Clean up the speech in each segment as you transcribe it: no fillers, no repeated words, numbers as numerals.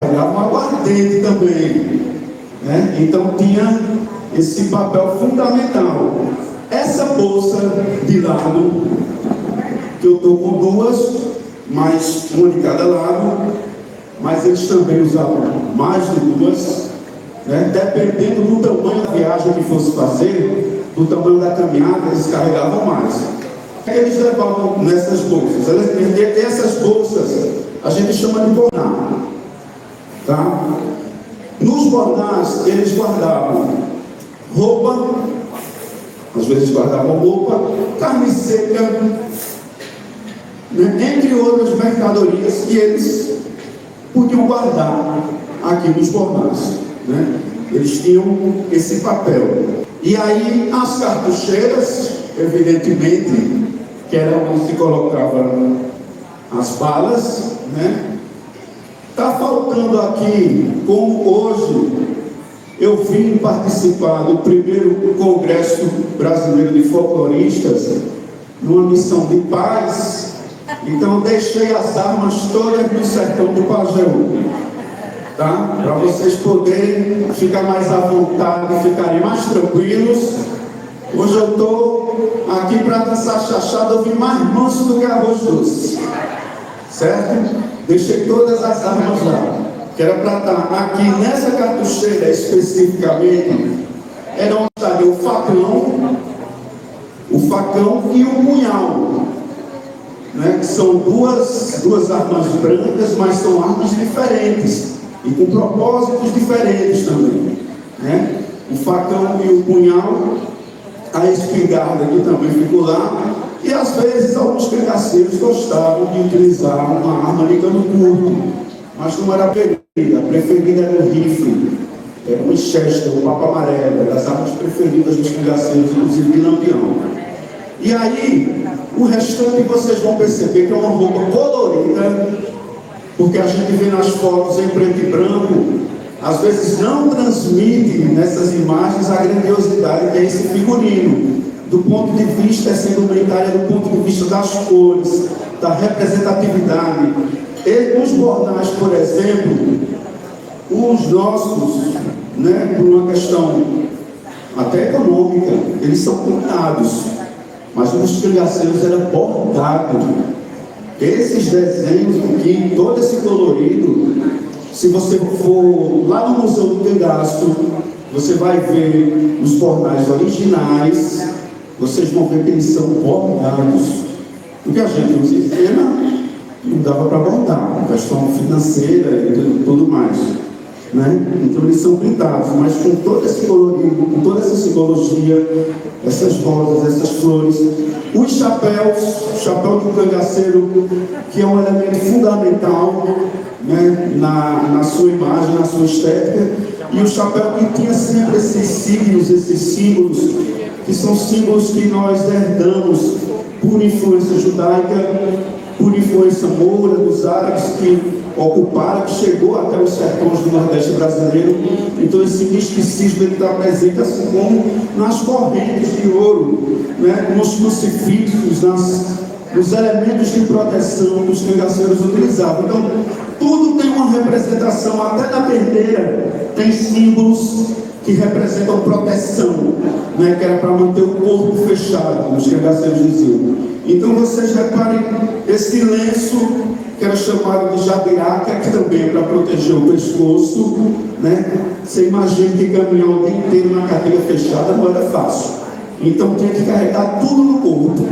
carregavam aguardente também, né? Então tinha esse papel fundamental. Essa bolsa de lado, que eu estou com duas, mais uma de cada lado, mas eles também usavam mais de duas, né? Dependendo do tamanho da viagem que fosse fazer, do tamanho da caminhada, eles carregavam mais. Eles levavam nessas bolsas. Essas bolsas a gente chama de borná, tá? Nos bornás eles guardavam roupa, às vezes guardavam roupa, carne seca, né? Entre outras mercadorias que eles podiam guardar aqui nos bornás, né? Eles tinham esse papel. E aí as cartucheiras, evidentemente, que era onde se colocava as balas, né? Está faltando aqui, como hoje eu vim participar do primeiro Congresso Brasileiro de Folcloristas, numa missão de paz, então deixei as armas todas no sertão do Pajeú, tá? Para vocês poderem ficar mais à vontade, ficarem mais tranquilos. Hoje eu estou aqui para dançar chachada, eu vim mais manso do que arroz doce, certo? Deixei todas as armas lá, que era para estar aqui nessa cartucheira especificamente, era onde estaria o facão e o punhal, né? Que são duas armas brancas, mas são armas diferentes e com propósitos diferentes também, né? O facão e o punhal, a espingarda que também ficou lá, e às vezes alguns cangaceiros gostavam de utilizar uma arma de cano curto, mas não era a preferida era o rifle, era o Winchester, o Papa Amarelo, era as armas preferidas dos cangaceiros, inclusive de Lampião. E aí, o restante vocês vão perceber que é uma roupa colorida, porque a gente vê nas fotos em preto e branco, às vezes não transmite nessas imagens a grandiosidade que é esse figurino, do ponto de vista, essa indumentária, do ponto de vista das cores, da representatividade. E os bornais, por exemplo, os nossos, né, por uma questão até econômica, eles são pintados, mas nos cangaceiros era bordado. Esses desenhos aqui, todo esse colorido, se você for lá no Museu do Cangaço, você vai ver os bornais originais, vocês vão ver que eles são bordados. Porque a gente usa em cena, não dava para bordar, questão financeira e tudo mais, né? Então eles são pintados, mas com todo esse colorido, com toda essa simbologia, essas rosas, essas flores. Os chapéus, o chapéu do cangaceiro, que é um elemento fundamental, né, na sua imagem, na sua estética, e o chapéu que tinha sempre esses signos, esses símbolos, que são símbolos que nós herdamos por influência judaica, por influência moura dos árabes que ocuparam, que chegou até os sertões do Nordeste brasileiro. Então esse misticismo está presente, assim como nas correntes de ouro, né, nos crucifixos, nos elementos de proteção que os cangaceiros utilizavam. Então tudo tem uma representação, até na perdeira tem símbolos que representam proteção, né, que era para manter o corpo fechado, como os cangaceiros diziam. Então vocês reparem esse lenço, que era chamado de jabiraca, que também é para proteger o pescoço, né? Você imagina que caminhar o dia inteiro na cadeira fechada não era fácil. Então tinha que carregar tudo no corpo.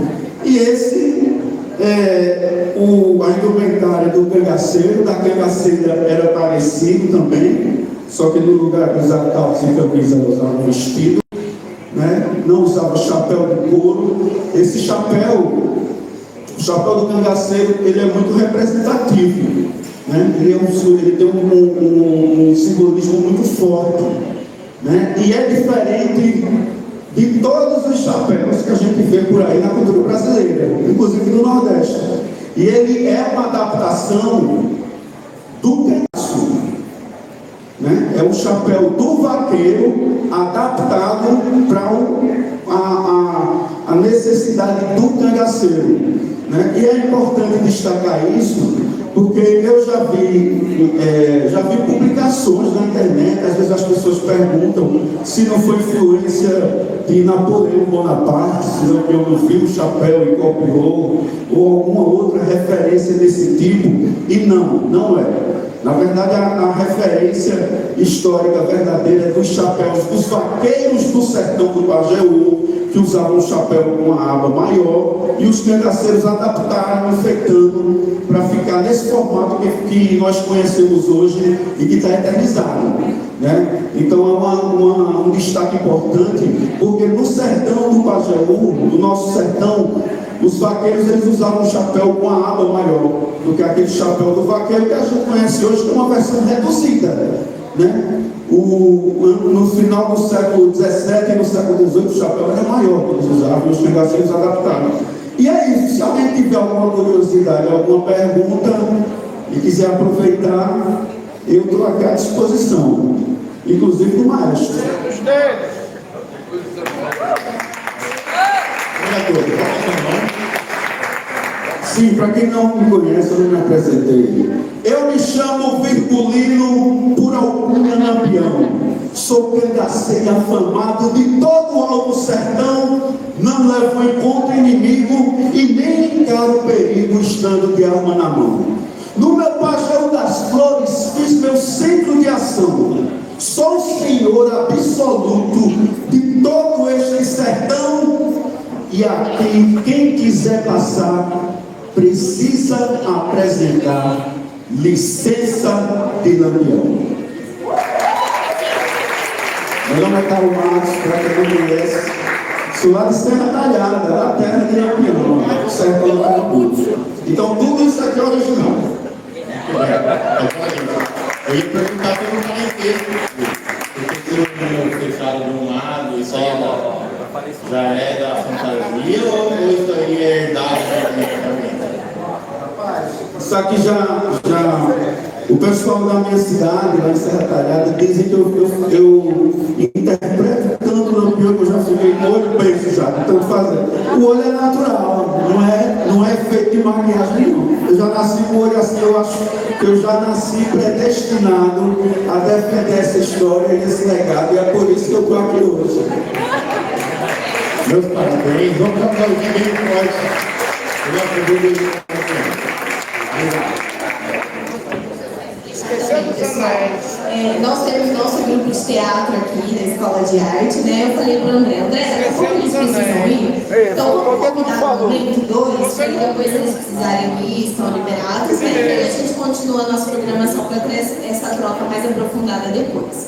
E esse a indumentária do cangaceiro, da cangaceira era parecido também, só que no lugar de usar calça e camisa usava um vestido, né? Não usava chapéu de couro. Esse chapéu, o chapéu do cangaceiro, ele é muito representativo, né? Ele tem um simbolismo muito forte, né? E é diferente de todos os chapéus que a gente vê por aí na cultura brasileira, inclusive no Nordeste. E ele é uma adaptação do cangaço, né? É um chapéu do vaqueiro adaptado para a necessidade do cangaceiro, né? E é importante destacar isso, Porque eu já vi publicações na internet, às vezes as pessoas perguntam se não foi influência de Napoleão Bonaparte, se Napoleão não viu o chapéu e copiou, ou alguma outra referência desse tipo, e não é. Na verdade, a referência histórica verdadeira é dos chapéus dos vaqueiros do sertão do Pajeú, que usavam um chapéu com uma aba maior, e os cangaceiros adaptaram, enfeitando, para ficar nesse formato que nós conhecemos hoje e que está eternizado. Né? Então é um destaque importante, porque no sertão do Pajeú, no nosso sertão, os vaqueiros eles usavam um chapéu com a aba maior do que aquele chapéu do vaqueiro que a gente conhece hoje, que é uma versão reduzida. Né? No final do século XVII e no século XVIII o chapéu era maior que eles usavam e os cangaceiros adaptaram. E é isso, se alguém tiver alguma curiosidade, alguma pergunta e quiser aproveitar, eu estou aqui à disposição, inclusive do maestro. Sim, para quem não me conhece, eu não me apresentei. Eu me chamo Virgulino, por alcunha Lampião. Sou cangaceiro afamado de todo o alto sertão. Não levo em conta inimigo e nem encaro perigo estando de arma na mão. No meu Pajeú das Flores fiz meu centro de ação. Sou o senhor absoluto de todo este sertão. E aqui, quem quiser passar, precisa apresentar licença de Lampião. Meu nome é Carlos Marcos, para quem não conhece, sou lá de Serra Talhada, da terra de Lampião, sertão do Pernambuco. Então tudo isso aqui é original. Eu ia perguntar pelo parentesco, porque se fecharam de um lado e só já é da fantasia ou isso aí é herdado também? Isso aqui já o pessoal da minha cidade, lá em Serra Talhada, dizem que eu interpreto tanto o Lampião que eu já fiquei com o olho preso já, de tanto fazer. O olho é natural, não é feito de maquiagem não. Eu já nasci com o olho assim, eu acho que eu já nasci predestinado a defender essa história e esse legado, e é por isso que eu estou aqui hoje. Meus parabéns, vamos cantar o que bem forte. Nós temos nosso grupo de teatro aqui na Escola de Arte, né? Eu falei para o André, daqui a pouco eles precisam ir. Então vamos convidar no momento 2, para depois eles precisarem ir, estão liberados, né? E aí a gente continua a nossa programação para ter essa troca mais aprofundada depois.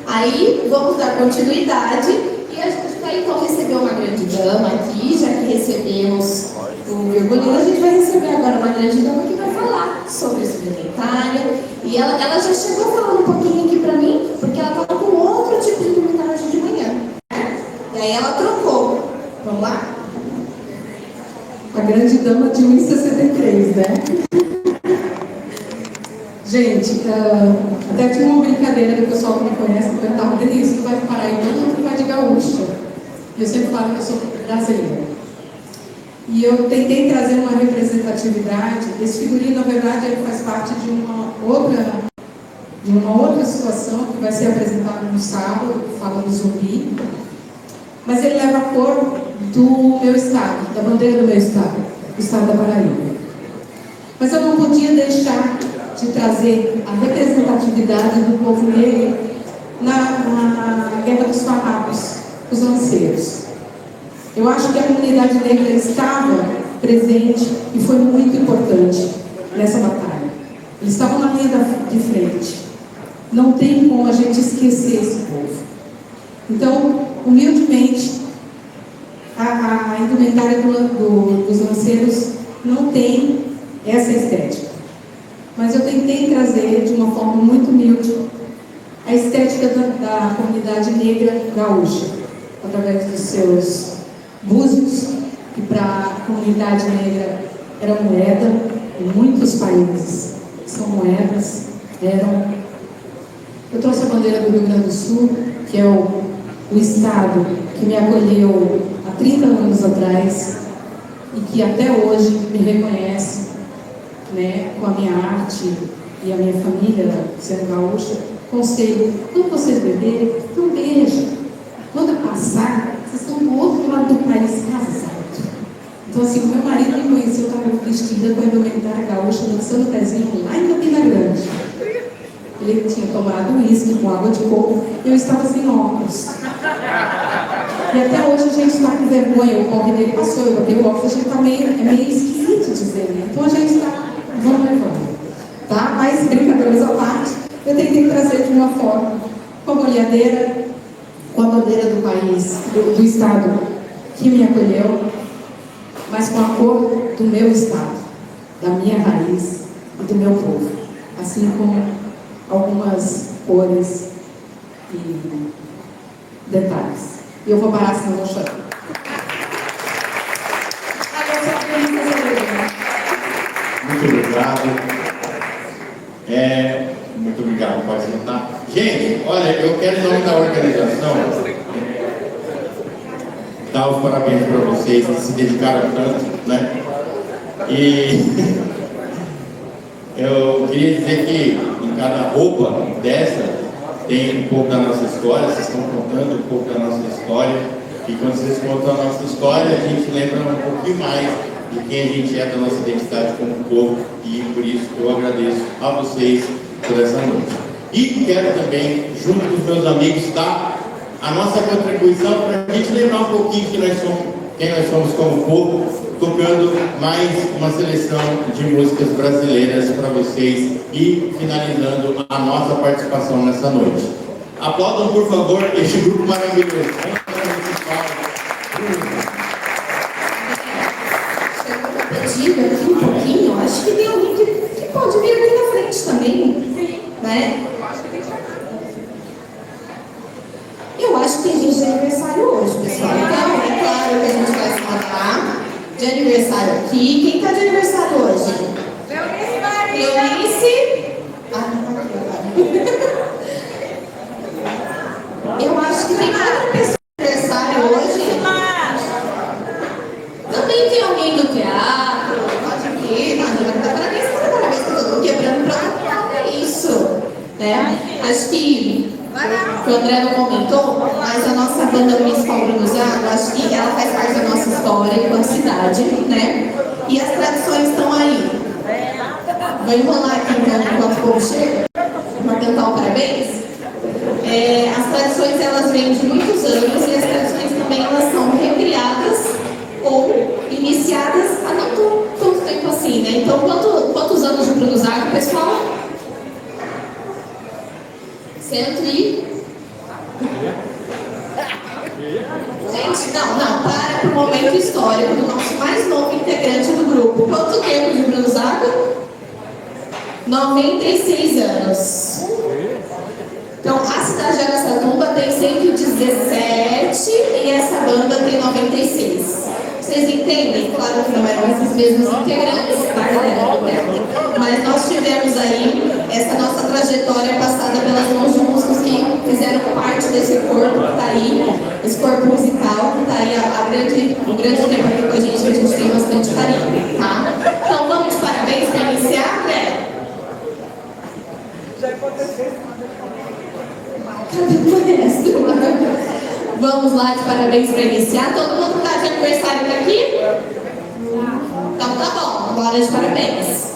Aí vamos dar continuidade e a gente vai então receber uma grande dama aqui, já que recebemos o Virgulino, a gente vai receber agora uma grande dama que vai falar sobre suplementária. E ela já chegou falando um pouquinho aqui pra mim, porque ela estava com outro tipo de indumentária hoje de manhã. E aí ela trocou. Vamos lá? A grande dama de 1,63, né? Gente, até tinha uma brincadeira do pessoal que me conhece, que perguntava, Denise, tu vai de paraibana ou tu vai de gaúcha? Eu sempre falo que eu sou brasileira. E eu tentei trazer uma representatividade. Esse figurino, na verdade, ele faz parte de uma outra situação que vai ser apresentada no sábado, falando zumbi. Mas ele leva a cor do meu estado, da bandeira do meu estado, o estado da Paraíba. Mas eu não podia deixar de trazer a representatividade do povo negro na Guerra dos Farrapos, os lanceiros. Eu acho que a comunidade negra estava presente e foi muito importante nessa batalha. Eles estavam na linha de frente. Não tem como a gente esquecer esse povo. Então, humildemente, a indumentária dos lanceiros não tem essa estética. Mas eu tentei trazer de uma forma muito humilde a estética da comunidade negra gaúcha, através dos seus búzios, que para a comunidade negra era moeda, em muitos países são moedas, Eu trouxe a bandeira do Rio Grande do Sul, que é o estado que me acolheu há 30 anos atrás e que até hoje me reconhece né, com a minha arte e a minha família sendo gaúcha, conselho, quando vocês beberem, não beijam. Quando passar, vocês estão do outro lado do país casados. Então, assim, o meu marido me conheceu, eu estava vestida com a indumentária gaúcha, dançando pezinho lá em Campina Grande. Ele tinha tomado uísque com água de coco e eu estava sem óculos. E até hoje a gente está com vergonha, o corre dele passou, eu botei o óculos, a gente está meio esquisito dizer, né? Então a gente está, vamos levando. Tá? Mas, brincadeiras à parte, eu tentei trazer de uma forma, com a molhadeira, com a bandeira do país, do estado que me acolheu, mas com a cor do meu estado, da minha raiz e do meu povo. Assim como algumas cores e detalhes. E eu vou parar, senão eu vou chorar. Muito obrigado. Muito obrigado, pode sentar. Gente, olha, eu quero, em nome da organização, dar os parabéns para vocês que se dedicaram tanto, né? E eu queria dizer que em cada roupa dessa tem um pouco da nossa história, vocês estão contando um pouco da nossa história, e quando vocês contam a nossa história, a gente lembra um pouquinho mais de quem a gente é, da nossa identidade como povo, e por isso eu agradeço a vocês por essa noite. E quero também, junto com os meus amigos, dar a nossa contribuição para a gente lembrar um pouquinho quem nós somos como povo, tocando mais uma seleção de músicas brasileiras para vocês e finalizando a nossa participação nessa noite. Aplaudam, por favor, este grupo maravilhoso. Chegou aqui um pouquinho, acho que tem alguém que pode vir aqui na frente também, né? Eu acho que tem gente de aniversário hoje, pessoal. Então, é claro que a gente vai falar de aniversário aqui. Quem está de aniversário hoje? Leonice. Eu acho que tem outra pessoa de aniversário hoje. Também tem alguém do teatro. Pode vir. Parabéns para todo mundo quebrando para é isso. Né? Acho que o André não comentou, mas a nossa banda municipal Brunusado, acho que ela faz parte da nossa história enquanto cidade, né? E as tradições estão aí. Vou enrolar aqui então enquanto o povo chega, para cantar o parabéns. As tradições elas vêm de muitos anos e as tradições também elas são recriadas ou iniciadas há não tanto tempo assim, né? Então, quantos anos de Brunusado, pessoal? 100 e... Gente, não, para o momento histórico do nosso mais novo integrante do grupo. Quanto tempo de Brunusado? 96 anos. Então, a cidade de Araçatuba tem 117 e essa banda tem 96. Vocês entendem? Claro que não eram esses mesmos integrantes, tá? Mas nós tivemos aí essa nossa trajetória passada pelas mãos de músicos que fizeram parte desse corpo que está aí, esse corpo musical que está aí um grande tempo aqui com a gente tem bastante carinho, tá? Então vamos de parabéns para iniciar, né? Vamos lá de parabéns para iniciar. Todo mundo que está de aniversário daqui? Então tá bom, agora de parabéns.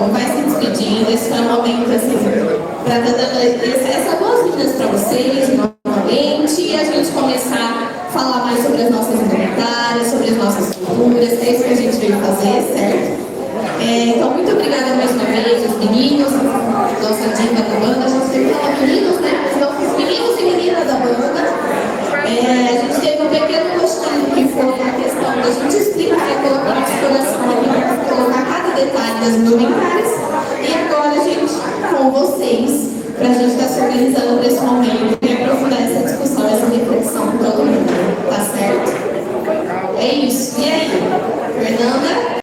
então vai se despedindo. Esse foi um momento assim, para dar essa boas-vindas para vocês novamente e a gente começar a falar mais sobre as nossas indumentárias, sobre as nossas culturas. É isso que a gente veio fazer, certo? Então, muito obrigada mais uma vez, os meninos, nossa diva da banda. A gente teve meninos, né? Os meninos e meninas da banda. A gente teve um pequeno gostinho que foi a questão da gente explicar, colocar nosso coração aqui, colocar cada detalhe das indumentárias. E agora, gente, com vocês, para a gente estar se organizando para esse momento e aprofundar essa discussão, essa reflexão com todo mundo. Tá certo? É isso. E aí, Fernanda?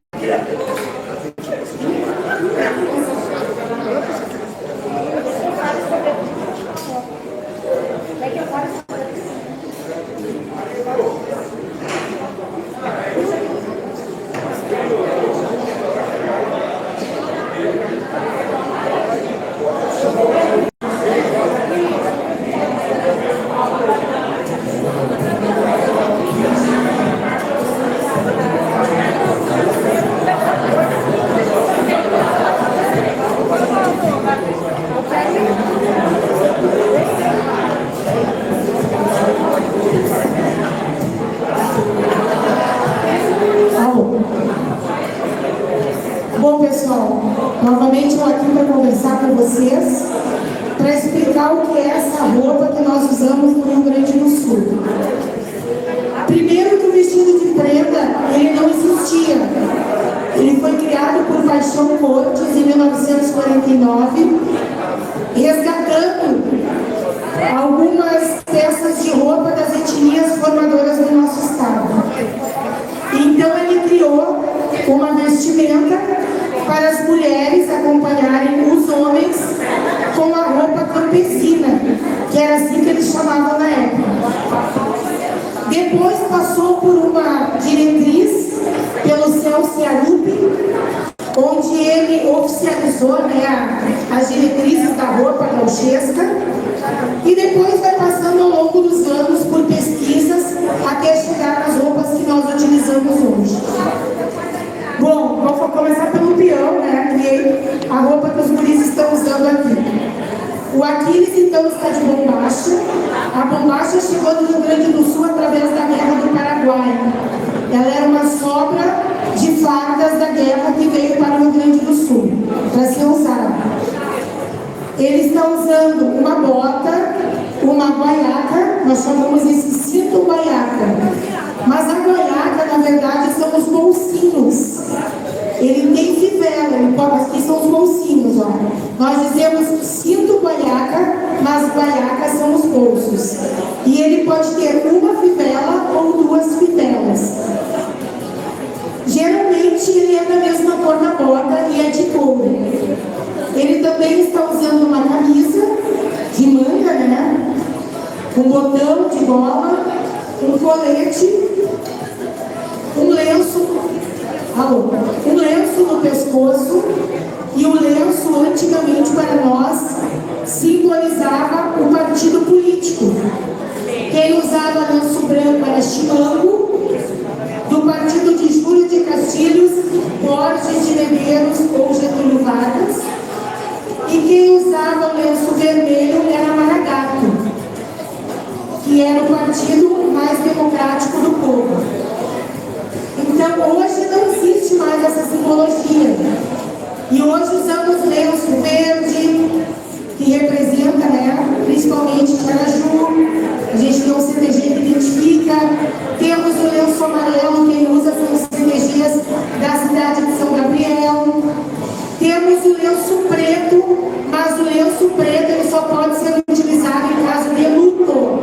Bom, pessoal, novamente estou aqui para conversar com vocês, para explicar o que é essa roupa que nós usamos no Rio Grande do Sul. Primeiro que o vestido de prenda, ele não existia. Ele foi criado por Paixão Cortes em 1949, resgatando algumas peças de roupa das etnias formadoras do nosso estado. Então ele criou uma vestimenta para as mulheres acompanharem os homens com a roupa campesina, que era assim que eles chamavam na época. Depois passou por uma diretriz pelo Celso Yarupi, onde ele oficializou, as diretrizes da roupa gauchesca, e depois vai passando ao longo dos anos por pesquisas até chegar nas roupas que nós utilizamos hoje. Bom, vou começar pelo peão, que é a roupa que os guris estão usando aqui. O Aquiles, então, está de bombacha. A bombacha chegou do Rio Grande do Sul através da Guerra do Paraguai. Ela era uma sobra de fardas da guerra que veio para o Rio Grande do Sul, para ser usada. Ele está usando uma bota, uma guaiaca, nós chamamos esse cinto guaiaca. Mas a guaiaca, na verdade, são os bolsinhos. Ele tem fivela, aqui são os bolsinhos, ó. Nós dizemos cinto guaiaca, mas guaiaca são os bolsos. E ele pode ter uma fivela ou duas fivelas. Geralmente ele é da mesma cor da bota e é de couro. Ele também está usando uma camisa de manga, com botão de gola, um colete, um lenço no pescoço, e o lenço antigamente para nós simbolizava o partido político. Quem usava lenço branco era Chimango, do partido de Júlio de Castilhos, Borges de Medeiros ou Getúlio Vargas, e quem usava o lenço vermelho era Maragato, que era o partido mais democrático do povo. Então, hoje não existe mais essa simbologia. E hoje usamos lenço verde, que representa, principalmente Caraju. A gente tem o CTG que identifica. Temos o lenço amarelo, quem usa são os CTGs da cidade de São Gabriel. Temos o lenço preto, mas o lenço preto ele só pode ser utilizado em caso de luto.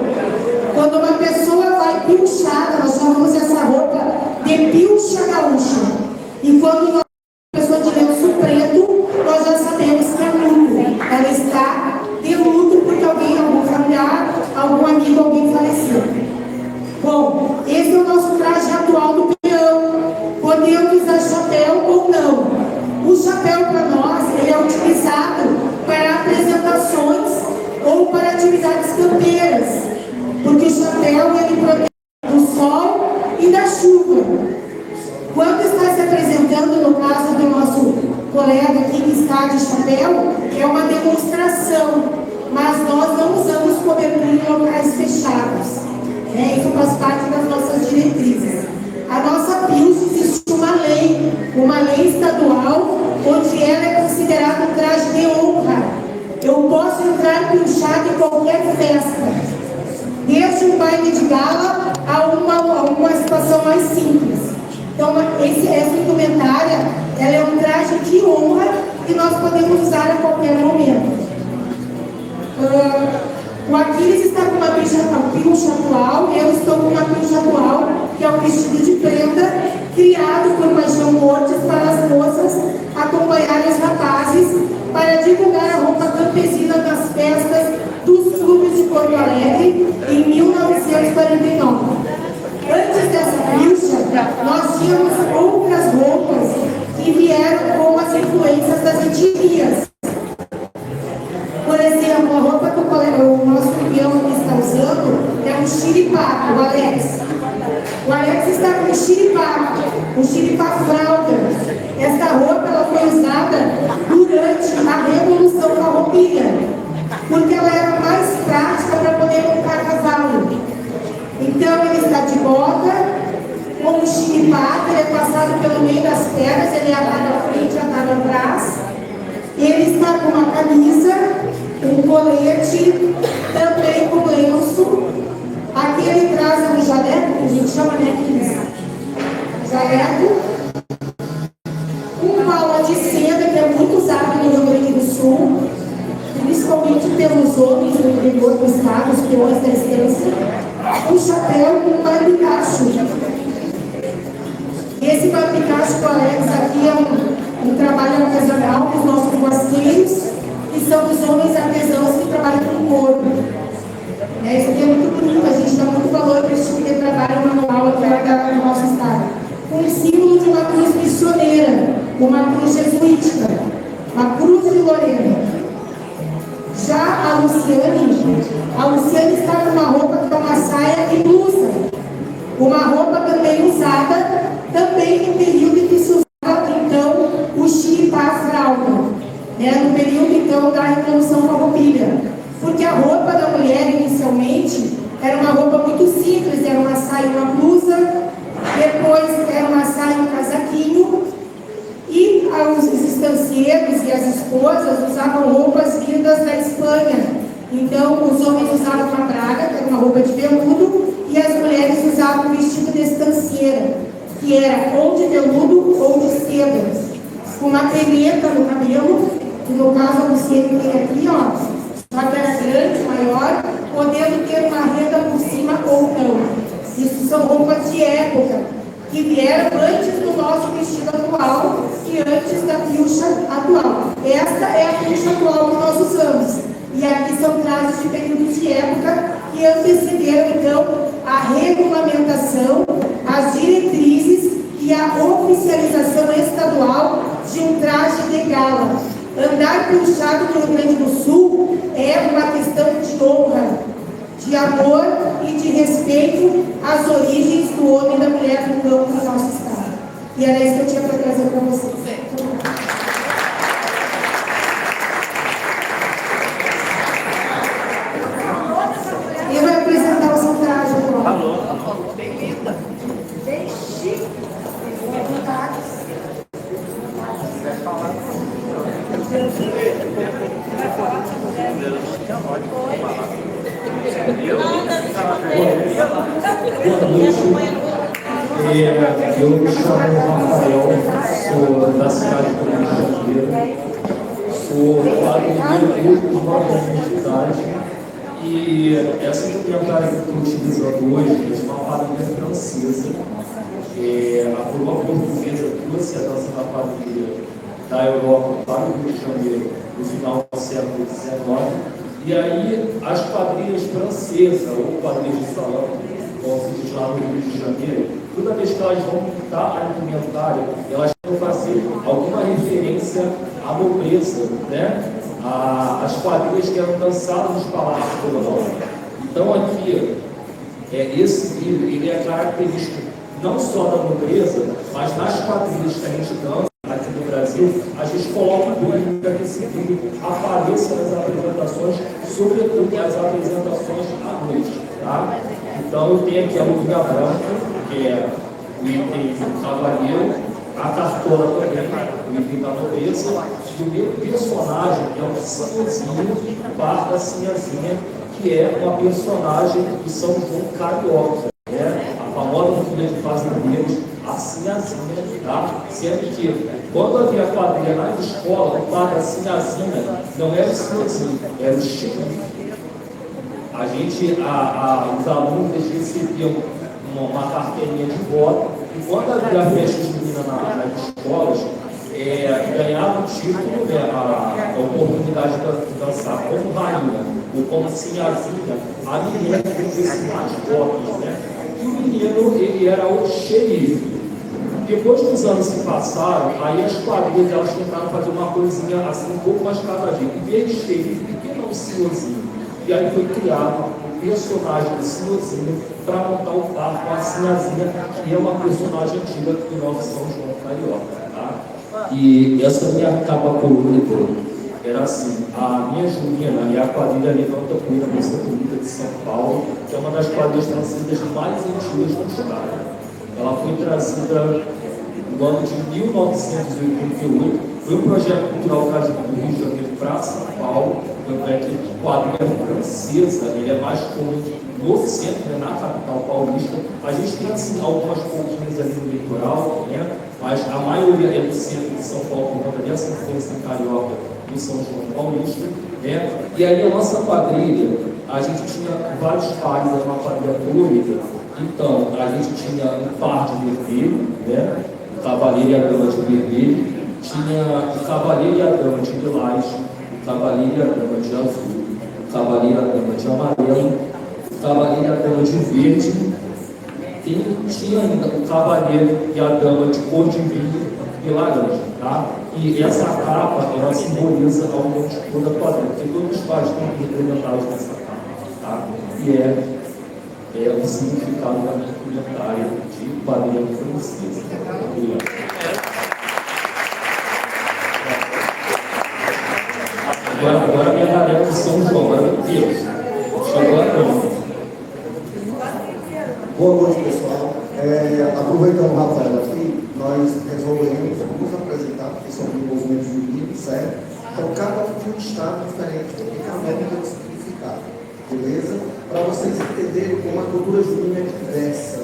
Quando uma pessoa vai pilchada, nós chamamos essa roupa de pilcha gaúcha. E quando uma pessoa de lenço preto, nós já sabemos que é luto. Ela está de luto porque algum familiar, algum amigo, alguém faleceu. Bom, esse é o nosso traje atual do peão. Podemos usar chapéu ou não. O chapéu para nós ele é utilizado para apresentações ou para atividades campeiras, porque o chapéu ele protege do sol e da chuva. Quando está se apresentando, no caso do nosso colega aqui que está de chapéu, é uma demonstração, mas nós não usamos cobertura em locais fechados. Isso faz parte das nossas diretrizes. A nossa PIUS existe uma lei estadual, onde ela é considerada um traje de honra. Eu posso entrar pinchado em qualquer festa, desde um baile de gala a uma situação mais simples. Então, essa indumentária, ela é um traje de honra que nós podemos usar a qualquer momento. O Aquiles está com uma pilcha atual, eu estou com uma pilcha atual, que é um vestido de prenda, criado por Paixão Montes para as moças acompanharem os rapazes para divulgar a roupa campesina nas festas dos clubes de Porto Alegre em 1949. Antes dessa pilcha, nós tínhamos outras roupas que vieram com as influências das etnias. Por exemplo, a roupa que o nosso peão está usando é um chiripaco, o Alex. O Alex está com um chiripaco fralda. Essa roupa ela foi usada durante a Revolução Farroupilha, porque ela era mais prática para poder montar cavalo. Então ele está de bota, com um chiripaco, ele é passado pelo meio das pernas, ele é atado à frente e atado atrás. Ele está com uma camisa, um colete, também com lenço. Aqui ele traz um jaleco, que a gente chama de jaleco, um pala de seda, que é muito usado no Rio Grande do Sul, principalmente pelos homens do interior do estado, os peões da estância, um chapéu com um barbicacho. Esse barbicacho do Alex aqui é um trabalho artesanal dos nossos guasqueiros, que são os homens artesãos que trabalham com couro. Isso aqui é muito bonito, a gente dá muito valor para esse tipo de trabalho manual aqui no nosso estado. Um símbolo de uma cruz missioneira, uma cruz jesuítica, uma cruz de Lorena. Já a Luciane está com uma roupa que é uma saia e blusa. Uma roupa também usada, também no período em que se usava, então, o chiripá fralda. No período, então, da Revolução Farroupilha. Porque a roupa da mulher, inicialmente, era uma roupa muito simples, era uma saia e uma blusa, depois era uma saia e um casaquinho, e os estancieiros e as esposas usavam roupas vindas da Espanha. Então, os homens usavam uma braga, que era uma roupa de veludo, e as mulheres usavam um vestido de estancieira, que era ou de veludo ou de seda, com uma peneta no cabelo, que no caso a Luciene tem aqui, ó, só que era grande, maior, podendo ter uma renda por cima ou não. Isso são roupas de época, que vieram antes do nosso vestido atual e antes da pilcha atual. Esta é a pilcha atual que nós usamos. E aqui são trajes de períodos de época que antecederam, então, a regulamentação, as diretrizes e a oficialização estadual de um traje de gala. Andar pilchado no Rio Grande do Sul é uma questão de honra, de amor e de respeito às origens do homem e da mulher no campo do nosso estado. E era isso que eu tinha para trazer para vocês. Eu vou apresentar o seu traje agora. Alô. Bem chique. Boa noite. Eu me chamo Rafael, sou da cidade do Rio de Janeiro, sou padrinho de uma comunidade e essa indumentária que eu estou utilizando hoje é uma quadrilha francesa. A coroa portuguesa trouxe a dança da quadrilha da Europa para o Rio de Janeiro no final do século XIX. E aí as quadrilhas francesas, ou quadrilhas de salão, como se diz lá no Rio de Janeiro, toda vez que elas vão pintar a indumentária, elas vão fazer alguma referência à nobreza, né? As quadrilhas que eram dançadas nos palácios coloniais. Então aqui, esse livro, ele é característico não só da nobreza, mas nas quadrilhas que a gente dança aqui no Brasil, Brasil, a gente coloca o brilho para que esse brilho apareça nas apresentações, sobretudo nas apresentações à noite. Tá? Então eu tenho aqui a luvinha branca, que é o item do cavaleiro, a cartola também, o item da nobreza, e o meu personagem é um senhorzinho, barra sinhazinha, que é uma personagem de São João Carioca, né? A famosa filha de fazendeiros, a sinhazinha, tá? Sendo que, quando havia quadrilha na escola, o padre a sinhazinha não era o senhorzinho, era o chiquinho. A gente, os alunos recebiam uma carteirinha de voto, e quando havia festa junina nas escolas, ganhava o título, a oportunidade de dançar como rainha ou como sinhazinha, a menina que tivesse mais votos, né? E o menino, ele era o xerife. Depois dos anos se passaram, aí as quadrilhas elas tentaram fazer uma coisinha assim um pouco mais casadinha. Em vez de xerife, por que não o senhorzinho? E aí foi criado o personagem do senhorzinho para montar o par com a sinhazinha, que é uma personagem antiga do nosso São João Carioca. Tá? E essa minha capa colorida era assim: a minha junina e a quadrilha Levanta Poeira Moça Bonita de São Paulo, que é uma das quadrilhas trazidas mais antigas do estado. Ela foi trazida no ano de 1988, foi um projeto cultural trazido do Rio de Janeiro para São Paulo. Tanto é que a quadrilha francesa, ele é mais comum no centro, né, na capital paulista. A gente tem assim algumas pouquinhas ali no litoral, né, mas a maioria é do centro de São Paulo, por conta dessa influência carioca do São João paulista. Né? E aí a nossa quadrilha, a gente tinha vários pares, era uma quadrilha colorida. Então, a gente tinha um par de vermelho, né? O cavaleiro e a dama de vermelho, tinha o cavaleiro e a dama de lilás, o cavaleiro e a dama de azul, o cavaleiro e a dama de amarelo, o cavaleiro e a dama de verde, e tinha ainda o cavaleiro e a dama de cor de vinho e laranja, tá? E essa capa, ela simboliza ao longo de toda a quadrilha, porque todos os pares estão representados nessa capa, tá? E é o significado da minha comentária de quadrilha francesa. Agora a minha galera de São João, agora meu Deus, chegou a nome. Boa noite, pessoal. Aproveitando o Rafael aqui, nós resolvemos nos apresentar, porque somos um movimento jurídico, certo? Então, cada um tem um estado diferente, porque cada um tem um significado, beleza? Para vocês entenderem como a cultura junina é diversa.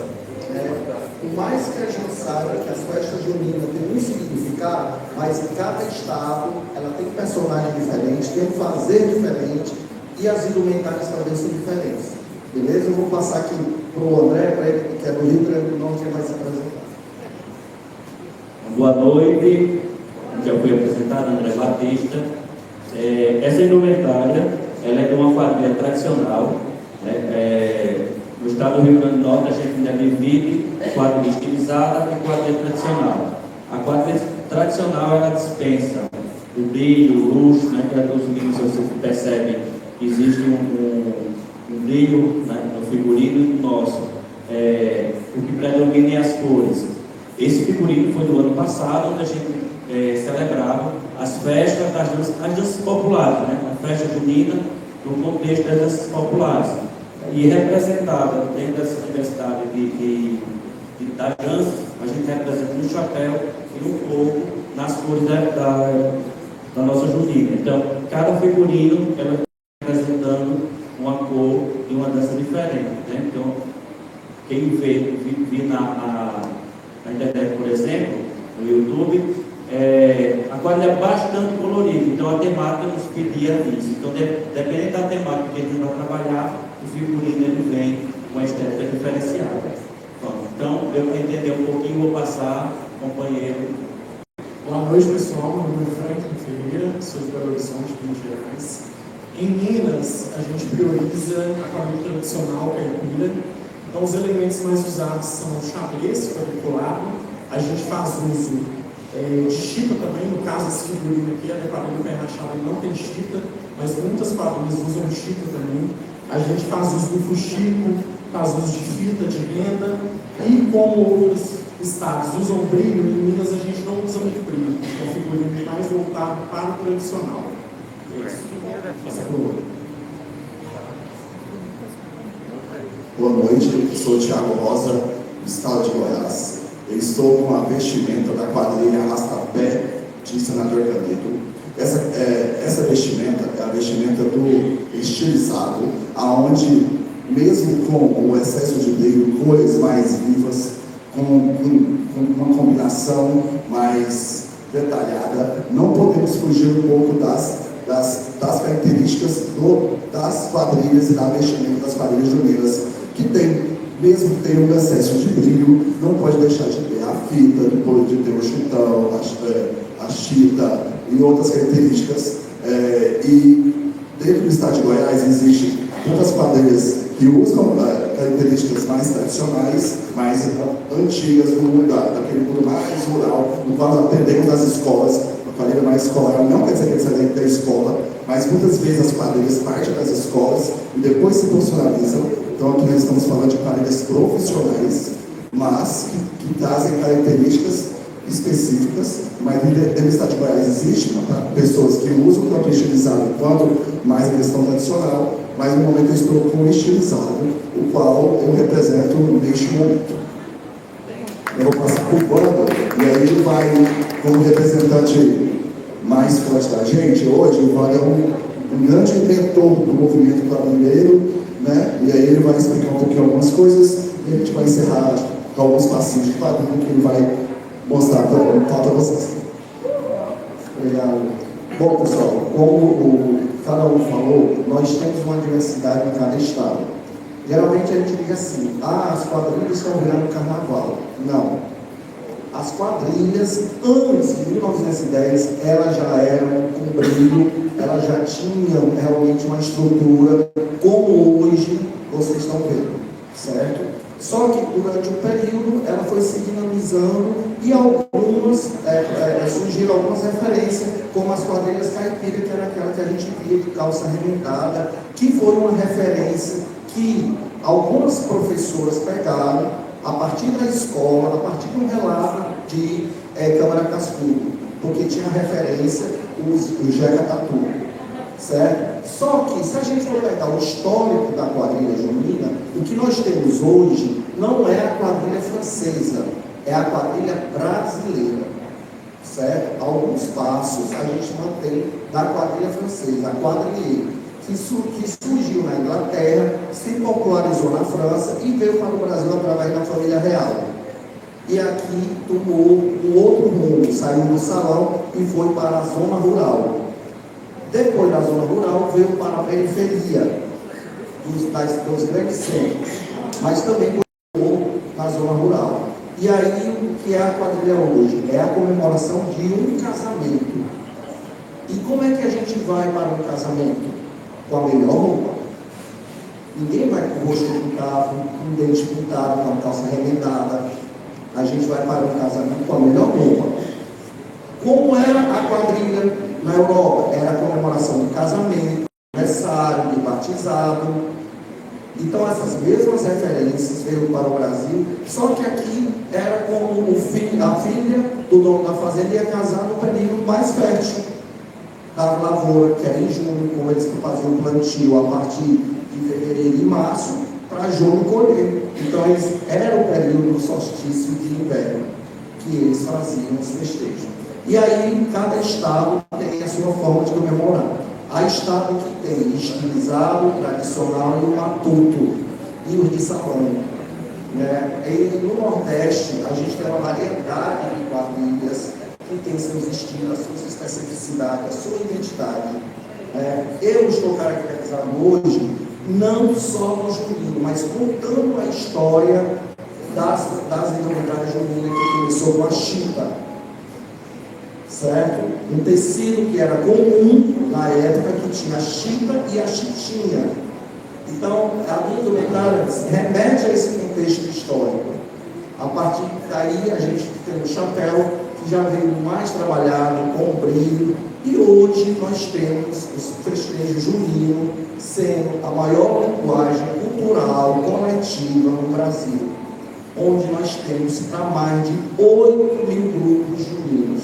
Por mais que a gente saiba que as festas juninas têm um significado, mas em cada estado ela tem um personagem diferente, tem um fazer diferente e as indumentárias também são diferentes. Beleza? Eu vou passar aqui para o André, para ele que é do Rio Grande do Norte, que vai se apresentar. Boa noite, já fui apresentado, André Batista. Essa indumentária, ela é de uma quadrilha tradicional. No estado do Rio Grande do Norte, a gente ainda divide quadrilha estilizada e quadrilha tradicional. A quadrilha tradicional, ela dispensa o brilho, o luxo, né, que é dos meninos, você percebe que existe um brilho, né, no figurino nosso. O que predomina é as cores. Esse figurino foi do ano passado, onde a gente celebrava as festas das danças populares, né, a festa junina no contexto das danças populares. E representada dentro dessa diversidade das danças, a gente representa no chapéu e no corpo, nas cores da nossa junina. Então, cada figurino ela representando uma cor e uma dança diferente. Né? Então, quem vê na internet, por exemplo, no YouTube, a quadrilha é bastante colorida, então a temática nos pedia isso. Então, dependendo da temática que a gente vai trabalhar, o figurino ele vem com uma estética diferenciada. Então, eu vou entender um pouquinho, vou passar, companheiro. Boa noite, pessoal. Meu nome é Franklin Ferreira, sou de Belo Horizonte, Minas Gerais. Em Minas, a gente prioriza a quadrilha tradicional caipira. Então, os elementos mais usados são o xadrez quadriculado, a gente faz uso de chita também, no caso esse figurino aqui, a quadrilha pé rachada não tem chita, mas muitas quadrilhas usam chita também. A gente faz uso do fuxico, faz uso de fita, de renda, E como outros estados usam brilho, em Minas a gente não usa muito brilho, é um figurino mais voltado para o tradicional. Boa noite, eu sou o Thiago Rosa, do estado de Goiás. Eu estou com a vestimenta da quadrilha Arrasta-Pé de Senador Canedo. Essa vestimenta é a vestimenta do estilizado, aonde, mesmo com o excesso de brilho, cores mais vivas, com uma combinação mais detalhada, não podemos fugir um pouco das características das quadrilhas e da vestimenta das quadrilhas juninas, que tem, mesmo que tenha um excesso de brilho, não pode deixar de ter a fita, depois de ter o chitão, a chita e outras características. E dentro do estado de Goiás existem tantas quadrilhas que usam características mais tradicionais, mais antigas do mundo, daquele mundo mais rural, no qual aprendemos das escolas. A quadrilha mais escolar não quer dizer que eles saem da escola, mas muitas vezes as quadrilhas partem das escolas e depois se profissionalizam. Então aqui nós estamos falando de quadrilhas profissionais, mas que trazem características específicas. Mas dentro do estado de Goiás existe pessoas que usam tanto estilizado quanto mais a questão tradicional, mas no momento eu estou com o estilizado, o qual eu represento neste momento. Eu vou passar para o Wanda, e aí ele vai, como representante mais forte da gente, hoje o Wanda é um grande inventor do movimento quadrilheiro, né? E aí ele vai explicar um pouquinho algumas coisas, e a gente vai encerrar com alguns passinhos de quadrilha que ele vai mostrar para vocês. Obrigado. Bom, pessoal, como cada um falou, nós temos uma diversidade em cada estado. Geralmente a gente diz assim, as quadrilhas estão virando carnaval. Não. As quadrilhas, antes de 1910, elas já eram com brilho, elas já tinham realmente uma estrutura, como hoje vocês estão vendo, certo? Só que durante um período ela foi se dinamizando e algumas, surgiram algumas referências, como as quadrilhas caipira, que era aquela que a gente via de calça remendada, que foi uma referência que algumas professoras pegaram a partir da escola, a partir de um relato de Câmara Cascudo, porque tinha referência o Jeca Tatu, certo? Só que, se a gente for pegar o histórico da quadrilha junina, o que nós temos hoje não é a quadrilha francesa, é a quadrilha brasileira, certo? Alguns passos a gente mantém da quadrilha francesa, a quadrilha que surgiu na Inglaterra, se popularizou na França e veio para o Brasil através da família real. E aqui tomou um outro rumo, saiu do salão e foi para a zona rural. Depois da zona rural, veio para a periferia dos grandes centros, mas também continuou na zona rural. E aí, o que é a quadrilha hoje? É a comemoração de um casamento. E como é que a gente vai para um casamento? Com a melhor roupa. Ninguém vai com o rosto pintado, com o dente pintado, com a calça remendada. A gente vai para um casamento com a melhor roupa. Como era a quadrilha na Europa? Era a comemoração do casamento, aniversário, de batizado. Então essas mesmas referências veio para o Brasil, só que aqui era como a filha do dono da fazenda ia casar no período mais fértil da lavoura, que era em junho, como eles faziam o plantio a partir de fevereiro e março, para junho colher. Então era o período do solstício de inverno, que eles faziam os festejos. E aí, cada estado tem a sua forma de comemorar. Há estado que tem estilizado, tradicional e o matuto, e os de salão. Né? E no Nordeste, a gente tem uma variedade de quadrilhas que tem seus estilos, as suas especificidades, a sua identidade. Eu estou caracterizado hoje, não só no junino, mas contando a história das indumentárias juninas que começou com a chita, certo? Um tecido que era comum na época, que tinha a chita e a chitinha. Então, a minha indumentária remete a esse contexto histórico. A partir daí, a gente tem o chapéu, que já veio mais trabalhado, com brilho, e hoje nós temos os festejos juninos sendo a maior linguagem cultural coletiva no Brasil. onde nós temos para mais de 8 mil grupos juninos,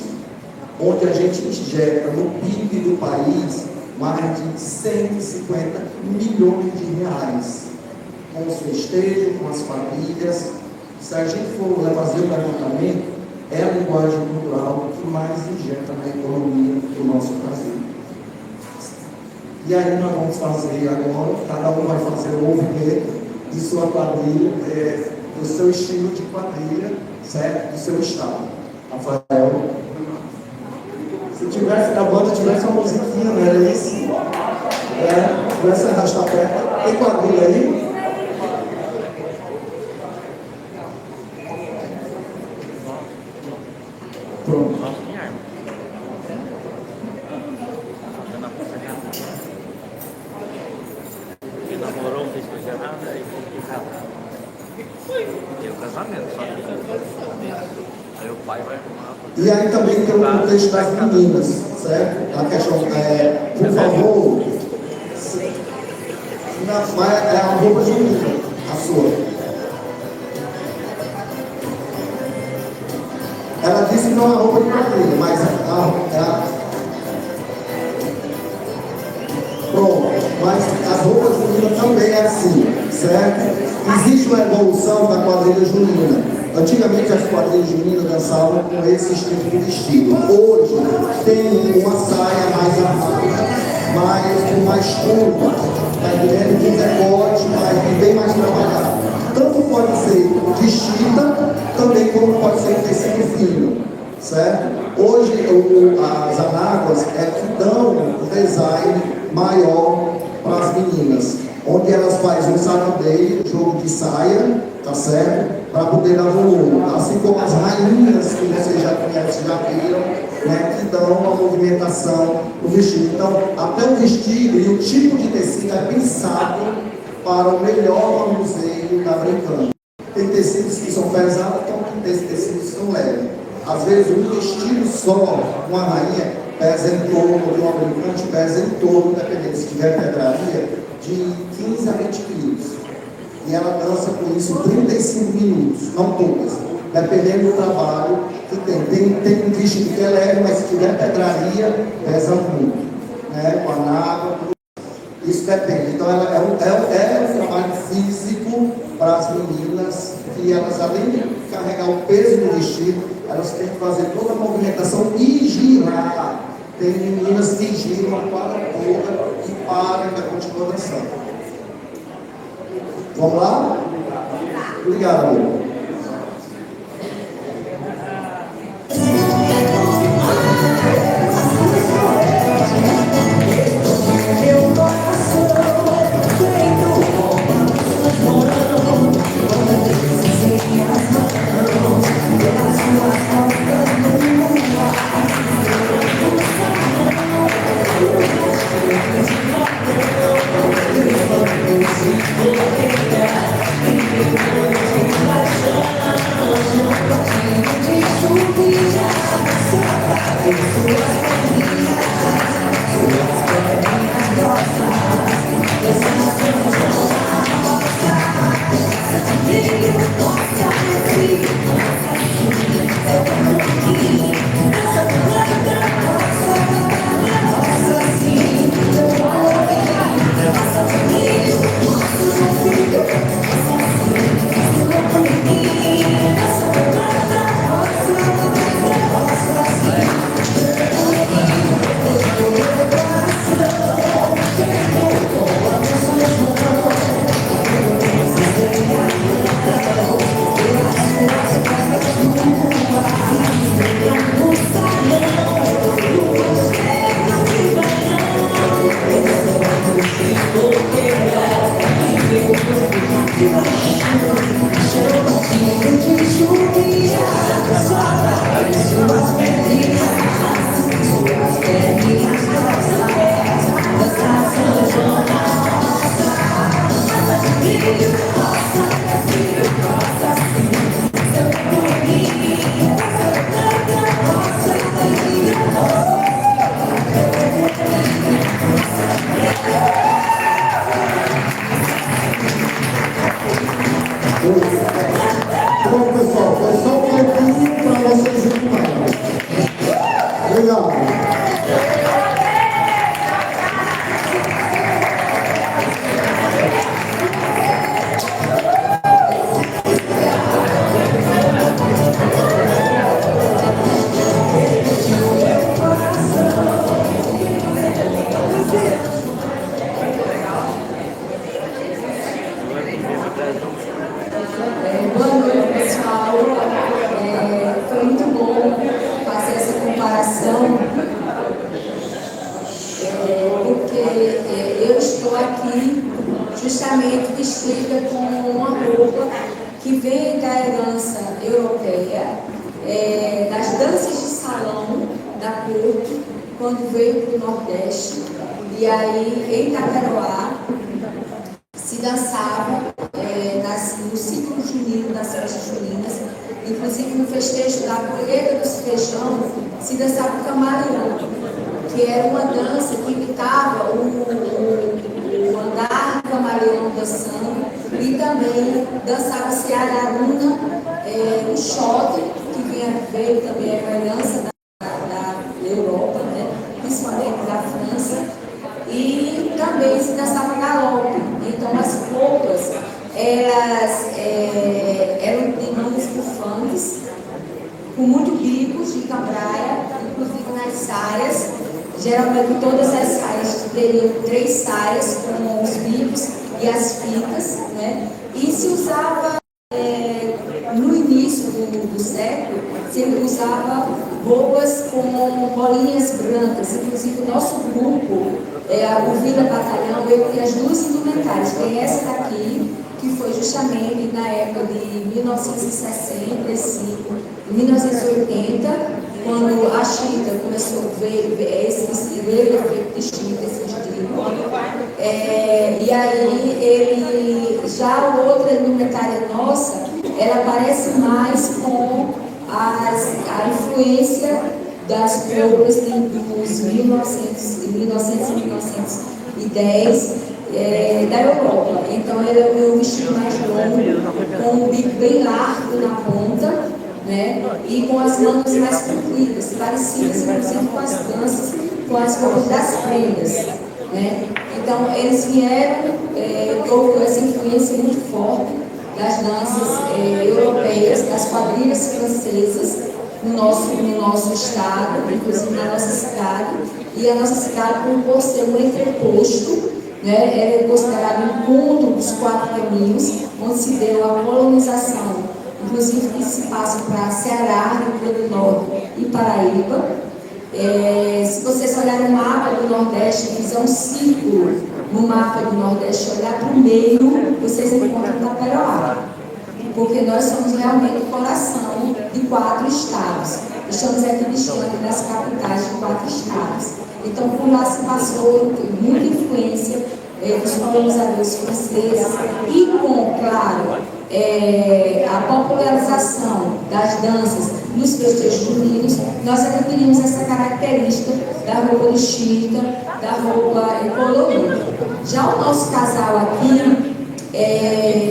onde a gente injeta no PIB do país mais de 150 milhões de reais, com os festejos, com as famílias. Se a gente for fazer o levantamento, é a linguagem cultural que mais injeta na economia do nosso Brasil. E aí nós vamos fazer agora, cada um vai fazer o movimento de sua quadrilha, do seu estilo de quadrilha, certo? Do seu estado. Rafael. Se tivesse na banda, tivesse uma musiquinha, não era isso? Tivesse arrasta-pé. Tem quadrilha aí? Pronto. Quem namorou, não fez coisa nada, aí foi casar. Tem o casamento, só que aí o pai vai arrumar. E aí também tem o contexto das meninas, certo? A questão por favor, é a roupa junina, a sua. Ela disse que não é uma roupa de quadrilha, mas pronto, mas as roupas juninas também é assim, certo? Existe uma evolução da quadrilha junina. Antigamente as quadrilhas juninas dançavam com esse tipo de vestido. Hoje tem uma saia mais armada, com mais curva, com decote, bem mais trabalhado. Tanto pode ser vestida, também como pode ser tecido fino, certo? Hoje as anáguas que dão um design maior para as meninas, onde elas fazem um sacadeio, jogo de saia, tá certo? Para poder dar volume, assim como as rainhas que vocês já conhecem, já viram, né, que dão uma movimentação no vestido. Então, até o vestido e o tipo de tecido é pensado para o melhor manuseio da brincando. Tem tecidos que são pesados, tem tecidos que são leves. Às vezes, um vestido só, uma rainha, pesa em torno de uma brincante, pesa em torno, dependendo se tiver pedraria, de 15 a 20 quilos. E ela dança com isso 35 minutos, não todas, dependendo do trabalho que tem. Tem um vestido que é leve, mas se tiver pedraria, pesa muito, né? Com a nágua, isso depende. Então, ela é um trabalho físico para as meninas, que elas, além de carregar o peso do vestido, elas têm que fazer toda a movimentação e girar. Tem meninas que giram a quadra toda e param e ainda continuam dançando. Vamos lá? Obrigado, amor. geralmente vestida com uma roupa que vem da herança europeia, das danças de salão da corte, quando veio para o Nordeste. E aí, em Itaperoá, se dançava no ciclo junino das festas juninas, inclusive no festejo da colheita dos feijão, se dançava o camaleão, que era uma dança que imitava o andar do camaleão dançando, e também dançava-se a araruna, o xote, que veio também a herança da Europa, né? Principalmente da França, e também se dançava galope. Então as roupas eram de mangas bufantes, com muitos bicos de cambraia, inclusive nas saias. Geralmente todas as saias teriam 3 saias com os bicos e as fitas, né? E se usava, no início do século, se usava roupas com bolinhas brancas. Inclusive o nosso grupo, o Vila Batalhão, eu tinha as 2 indumentárias. Tem essa daqui, que foi justamente na época de 1965, 1980, quando a Chita começou a ver esse vestido, ele feito de Chita, esse vestido. E aí, já a outra indumentária nossa, ela parece mais com a influência das roupas dos 1900 e 1910 da Europa. Então, ele é um vestido mais longo, com um bico bem largo na ponta, né? E com as mangas mais compridas, parecidas inclusive com as danças, com as roupas das prendas, né? Então eles vieram, houve essa influência muito forte das danças europeias, das quadrilhas francesas no nosso estado, inclusive na nossa cidade. E a nossa cidade, por ser um entreposto, né, é considerado um encontro dos 4 caminhos, onde se deu a colonização, inclusive que se passa para Ceará, Rio Grande do Norte e Paraíba. Se vocês olharem o mapa do Nordeste, fizer um círculo no mapa do Nordeste, olhar para o meio, vocês encontram Itaperoá, porque nós somos realmente o coração de 4 estados. Estamos aqui distante das capitais de 4 estados. Então, por lá se passou muita influência dos colonizadores franceses e com, claro, a popularização das danças nos festejos juninos, nós adquirimos essa característica da roupa de chita, da roupa colorida. Já o nosso casal aqui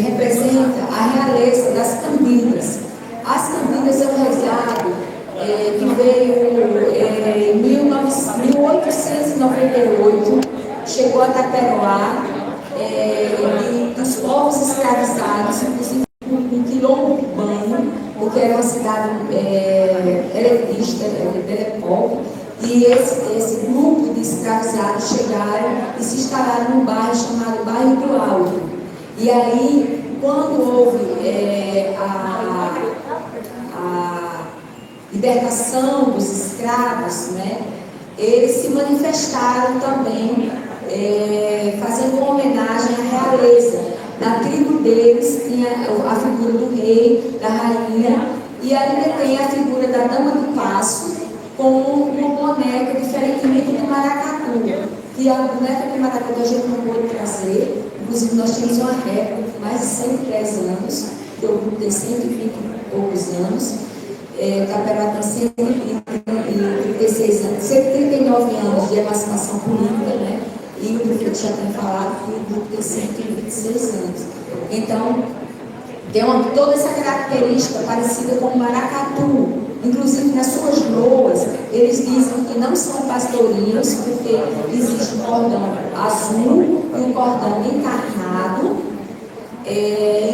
representa a realeza das cambindas. As cambindas é um resgate que veio em 1898, chegou a Itaperoá, dos povos escravizados, inclusive um quilombo urbano, porque era uma cidade elitista, telepobre, e esse grupo de escravizados chegaram e se instalaram num bairro chamado Bairro do Alto. E aí, quando houve a libertação dos escravos, né, eles se manifestaram também, fazendo uma homenagem à realeza. Na tribo deles tinha a figura do rei, da rainha, e ainda tem a figura da dama do passo, com uma boneca diferentemente do maracatu, que a boneca de maracatu a gente não pôde trazer. Inclusive nós tínhamos uma réplica de mais de 110 anos, que o grupo tem 120 e poucos anos. Itaperoá tem 136 anos, 139 anos de emancipação política, né? E o prefeito já tem falado que o grupo tem 126 anos. Então, tem toda essa característica parecida com o maracatu. Inclusive, nas suas loas, eles dizem que não são pastorinhos, porque existe um cordão azul e um cordão encarnado.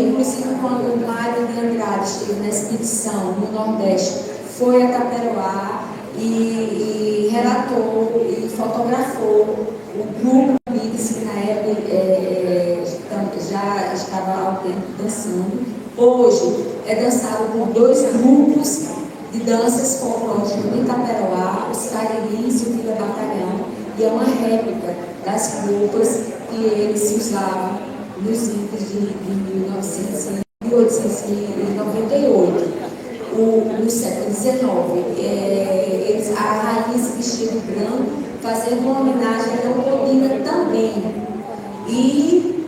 Inclusive, quando o Mário de Andrade esteve na expedição no Nordeste, foi a Itaperoá e relatou e fotografou o grupo Mides, que na época já estava há um tempo dançando. Hoje é dançado por 2 grupos de danças folclóricas de Itaperoá, os Cariris e o Vila Batalhão, e é uma réplica das roupas que eles usavam nos idos de 1898, no século XIX. A rainha se vestia de branco, fazendo uma homenagem a Leopoldina também. E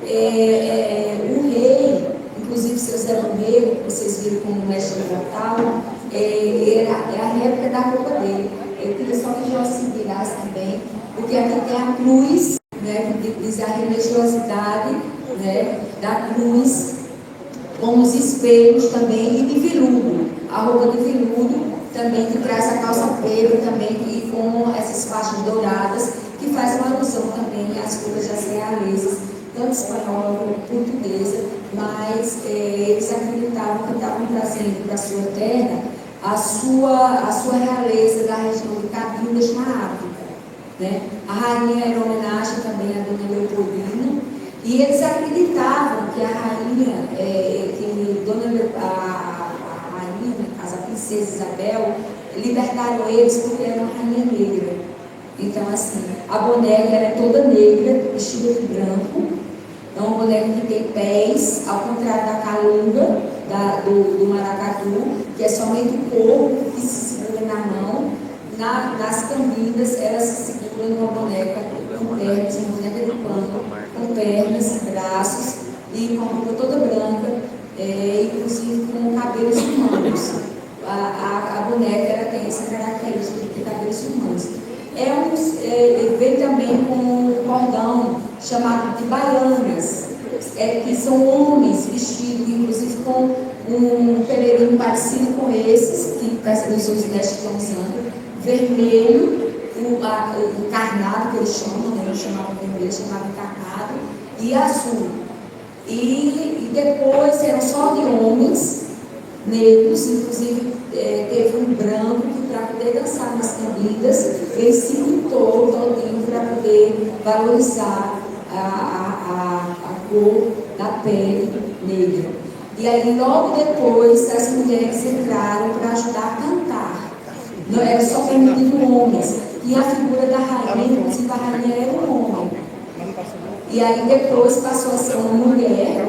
o rei, inclusive seu Zé Romero, que vocês viram como mestre local, é a réplica da roupa dele. Eu queria só que já se virasse também, porque aqui tem a cruz, né, que diz a religiosidade, né, da cruz, com os espelhos também, e de veludo. A roupa de veludo também, que traz a calça preta também, e com essas faixas douradas, que faz uma alusão também às cores das realezas, tanto espanhola como portuguesa, mas eles acreditavam que estavam trazendo para a sua terra a sua realeza da região de Cabindas, na África. Né? A rainha era homenagem também a Dona Leopoldina, e eles acreditavam que a rainha, a princesa Isabel, libertaram eles porque era uma rainha negra. Então, assim, a boneca era toda negra, vestida de branco. É uma boneca que tem pés, ao contrário da calunga, do maracatu, que é somente o corpo que se segura na mão. Nas cambindas, ela se segura numa boneca com pernas, uma boneca de pano, com pernas, braços e com a roupa toda branca, inclusive com cabelos humanos. A boneca ela tem essa característica de ter cabelos humanos. Vem também com um cordão chamado de baianas, que são homens vestidos, inclusive com um pelourinho parecido com esses, que os outros mestres estão usando, vermelho, o encarnado, que eles chamam, né? Eles chamavam vermelho, chamavam encarnado, e azul. E depois eram só de homens negros, inclusive teve um branco que, para poder dançar nas cambindas, ele se pintou todinho para poder valorizar a cor da pele negra. E aí, logo depois, as mulheres entraram para ajudar a cantar. Não era só permitido homens. E a figura da rainha, inclusive a rainha era um homem. E aí depois passou a ser uma mulher.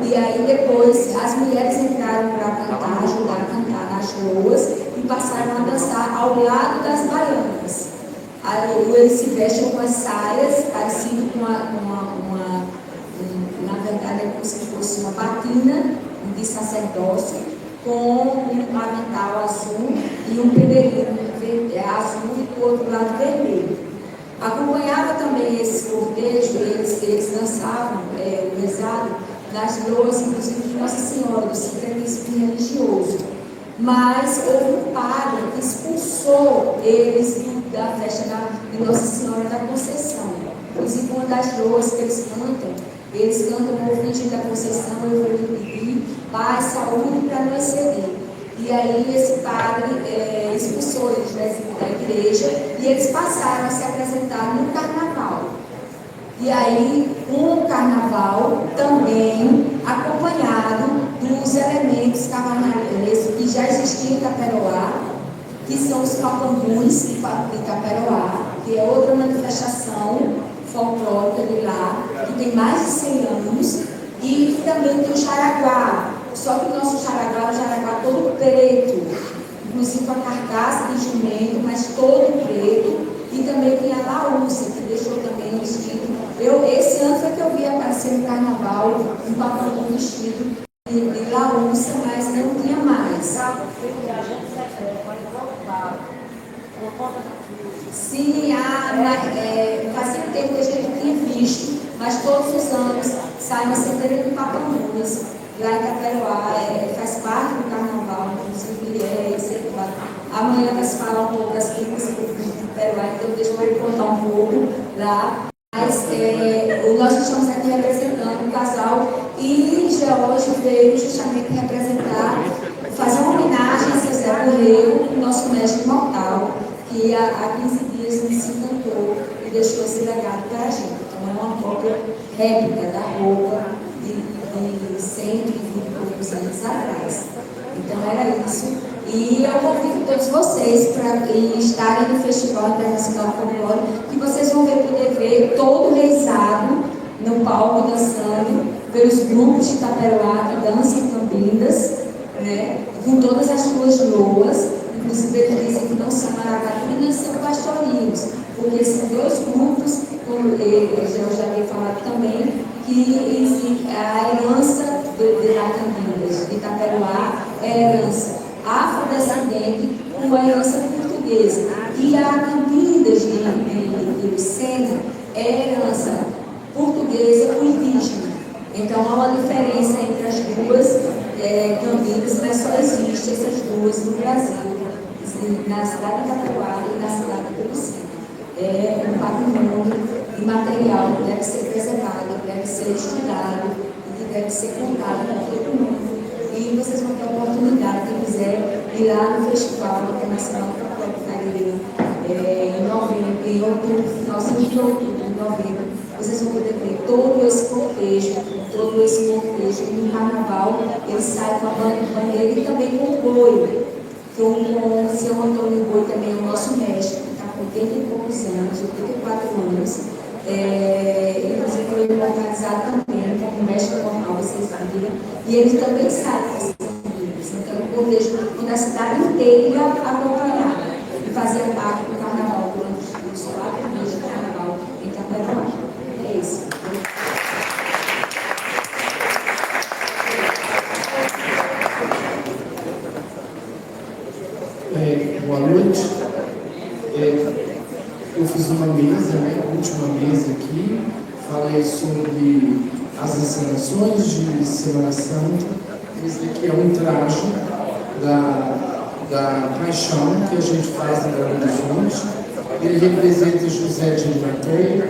E aí depois as mulheres entraram para cantar, ajudar a cantar nas ruas e passaram a dançar ao lado das baianas. Aí eles se vestem com as saias, parecido com na verdade é como se fosse uma batina de sacerdócio, com um avental azul e um peneirinho azul e do outro lado vermelho. Acompanhava também esse cortejo, eles dançavam o rezado nas loas, inclusive de Nossa Senhora, do sincretismo religioso. Mas houve um padre que expulsou eles da festa de Nossa Senhora da Conceição. Inclusive, uma das loas que eles cantam o ofício da Conceição, eu vou lhe pedir paz, saúde para não exceder. E aí esse padre expulsou eles da igreja e eles passaram a se apresentar no carnaval. E aí, um carnaval também acompanhado dos elementos carnavalescos que já existiam em Itaperoá, que são os capambus de Itaperoá, que é outra manifestação folclórica de lá, que tem mais de 100 anos, e também tem o Jaraguá. Só que o nosso Jaraguá é um Jaraguá todo preto, inclusive com a carcaça de jumento, mas todo preto, e também tem a laúça, que deixou também o vestido. Esse ano foi que eu vi aparecer no carnaval um papel vestido de laúça, mas não tinha mais. Sim, fazia tempo que a gente tinha visto, mas todos os anos sai uma centenária de papamulas. Lá em Itaperoá, faz parte do carnaval, inclusive amanhã nós falamos um pouco das climas de Itaperoá, então deixa eu contar um pouco lá. Mas nós estamos aqui representando um casal e George veio justamente representar, fazer uma homenagem a Zezé Correio, nosso mestre mortal, que há 15 dias nos encantou e deixou esse legado para a gente. Então é uma cópia réplica da roupa de 120 e poucos anos atrás. Então era isso. E eu convido todos vocês para estarem no Festival Internacional Folclore, que vocês vão poder ver todo o reizado no palco dançando, pelos grupos de Taperoá que dançam em Campinas, né? Com todas as suas loas, inclusive eles dizem que não são maracatunas, são pastorios, porque são dois grupos, como eu já havia falado também, que a herança da Campinas, de Taperoá, é a herança afrodescendente com a herança portuguesa. E a Campinas de Lucena é a herança portuguesa com indígena. Então há uma diferença entre as duas Campinas, mas só existem essas duas no Brasil, na cidade de Taperoá e na cidade de Lucena. É um patrimônio imaterial que deve ser preservado, que deve ser estudado e que deve ser contado para todo mundo. E vocês vão ter a oportunidade, quem quiser, ir lá no Festival Internacional do Próprio Cariri, em novembro, em outubro, finalzinho de outubro, em novembro, vocês vão poder ver todo esse cortejo, e no carnaval ele sai com a bandeira e também com o boi, que o seu Antônio Boi também é o nosso mestre, que está com 80 e poucos anos, 84 anos, inclusive ele organizado também, como mestre normal, vocês viram, e ele também sai com essas bandeiras. Então eu vejo quando a cidade inteira acompanhar e fazer parte do carnaval durante os 4 meses do carnaval em Taperoá. É isso. Boa noite. Eu fiz uma mesa, a última mesa aqui, falei sobre as encenações de Semana Santa. Esse aqui é um traje da paixão que a gente faz em Belo Horizonte. Ele representa José de Arimateia.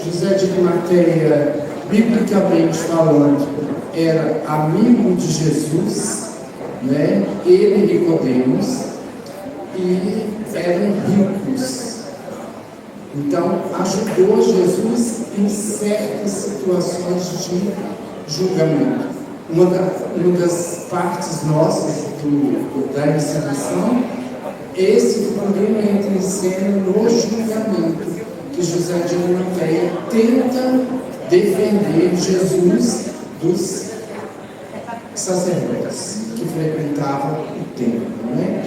José de Arimateia, biblicamente falando, era amigo de Jesus, né? Ele e Nicodemos, e eram ricos. Então, ajudou Jesus em certas situações de julgamento. Uma das partes nossas da encenação, esse problema entra em cena no julgamento, que José de Arimateia tenta defender Jesus dos sacerdotes que frequentavam o templo, né?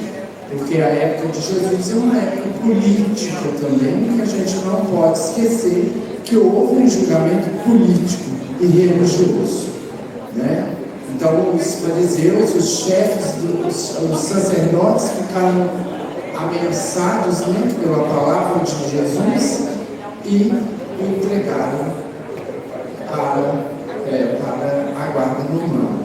Porque a época de Jesus é uma época política também, que a gente não pode esquecer que houve um julgamento político e religioso, né? Então, os fariseus, os chefes, os sacerdotes ficaram ameaçados, né, pela palavra de Jesus e o entregaram para a guarda romana.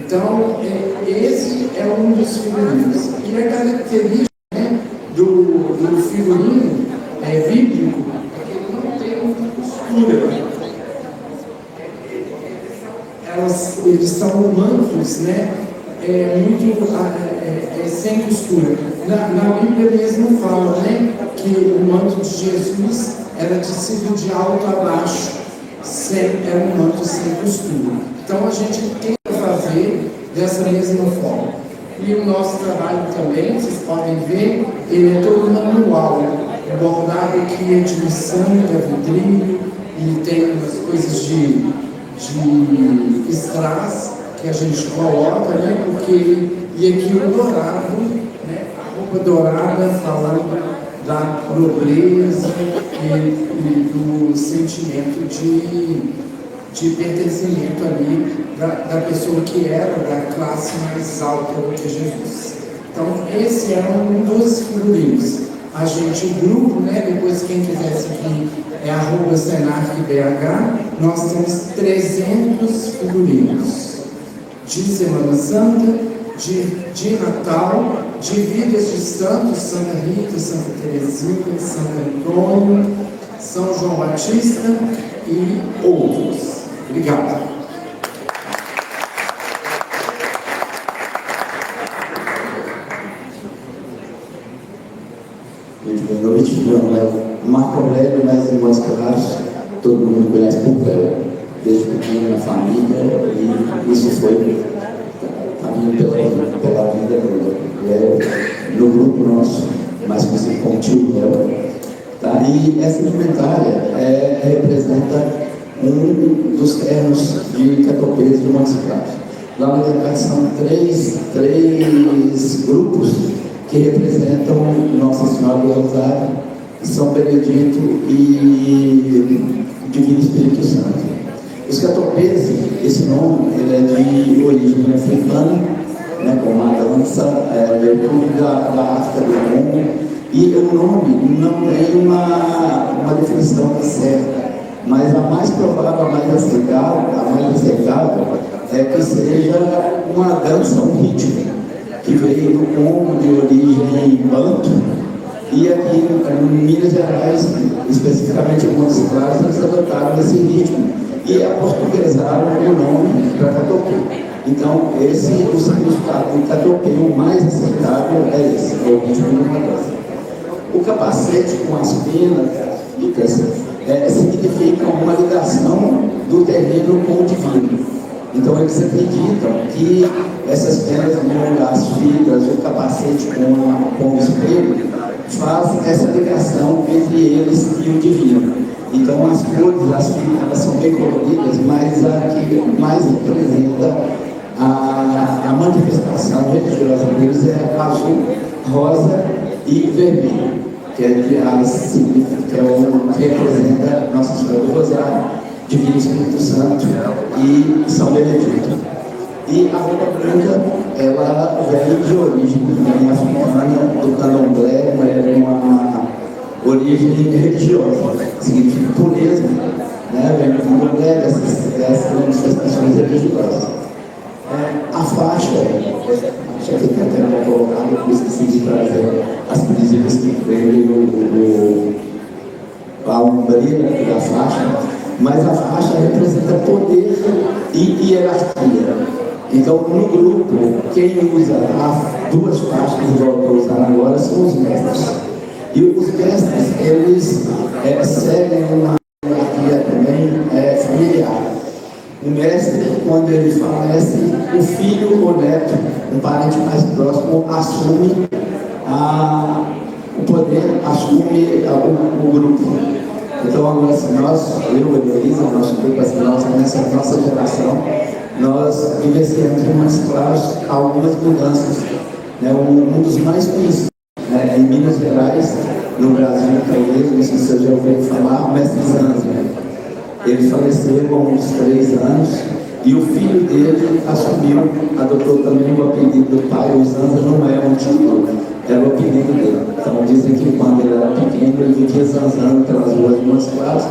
Então, esse é um dos figurinos. E a característica, né, do figurino bíblico é que ele não tem costura. Eles são mantos, né, sem costura. Na Bíblia mesmo fala, né, que o manto de Jesus era tecido de alto a baixo, era um manto sem costura. Então a gente tenta fazer dessa mesma forma. E o nosso trabalho também, vocês podem ver, ele é todo manual. O bordado aqui é de miçanga, vidrinho, e tem umas coisas de strass que a gente coloca, né? Porque, e aqui o dourado, né? A roupa dourada falando da nobreza e do sentimento de pertencimento ali da pessoa que era da classe mais alta do que Jesus. Então, esse é um dos figurinos. A gente, o grupo, né, depois quem quiser seguir é @senarcbh, nós temos 300 figurinos de Semana Santa, de Natal, de vidas de santos, Santa Rita, Santa Teresinha, Santo Antônio, São João Batista e outros. Obrigado. Boa noite, meu nome é Marco Aurélio, mas em mais claros, todo mundo conhece por Cléo, desde pequeno na família, e isso foi caminho pela vida no grupo nosso, mais conhecido como Tio Léo. Tá? E essa indumentária representa um dos ternos de Catopeiras do Montes Claros. Lá na verdade são três grupos que representam Nossa Senhora do Rosário, São Benedito e Divino Espírito Santo. Os Catopeiras, esse nome ele é de origem africana, né, como a dança, da África do Congo, e o nome não tem uma definição certa, mas a mais provável, a mais aceitável é que seja uma dança, um ritmo, que veio do Congo de origem banto, e aqui em Minas Gerais, especificamente em Montes Claros, eles adotaram esse ritmo e aportuguesaram o nome para Catopeiro. Então, o significado do Catopeiro mais aceitável é esse, é o ritmo de uma dança. O capacete com as penas significa uma ligação do terreno com o divino. Então, eles acreditam que essas penas, as fitas, o capacete com o espelho, faz essa ligação entre eles e o divino. Então, as cores, as fitas, são bem coloridas, mas a que mais representa a manifestação religiosa deles é azul, rosa e vermelho, que representa Nossa Senhora do Rosário, Divino Espírito Santo e São Benedito. E a roupa branca, ela vem de origem africana, do candomblé, é uma origem religiosa, significa pureza, né? Vem do candomblé, dessas manifestações religiosas. A faixa, acho que tem até colocado, eu esqueci de trazer as princípios que veio a umbrella da faixa, mas a faixa representa poder e hierarquia. Então, no grupo, quem usa as duas faixas que eu estou usando agora são os mestres. E os mestres, eles seguem uma hierarquia também familiar. O mestre, quando ele falece, o filho ou neto, um parente mais próximo, assume o poder, assume o grupo. Então, agora, eu e a Elisa, nosso grupo, nessa nossa geração, nós vivenciamos em Montes Claros algumas mudanças. Né? Um dos mais conhecidos, né? Em Minas Gerais, no Brasil, talvez, não sei se você já ouviu falar, o mestre Zanza. Ele faleceu há uns 3 anos e o filho dele assumiu, adotou também o apelido do pai. O Zanza não é um título, era o apelido dele. Então dizem que quando ele era pequeno ele vivia zanzando pelas ruas de Montes Claros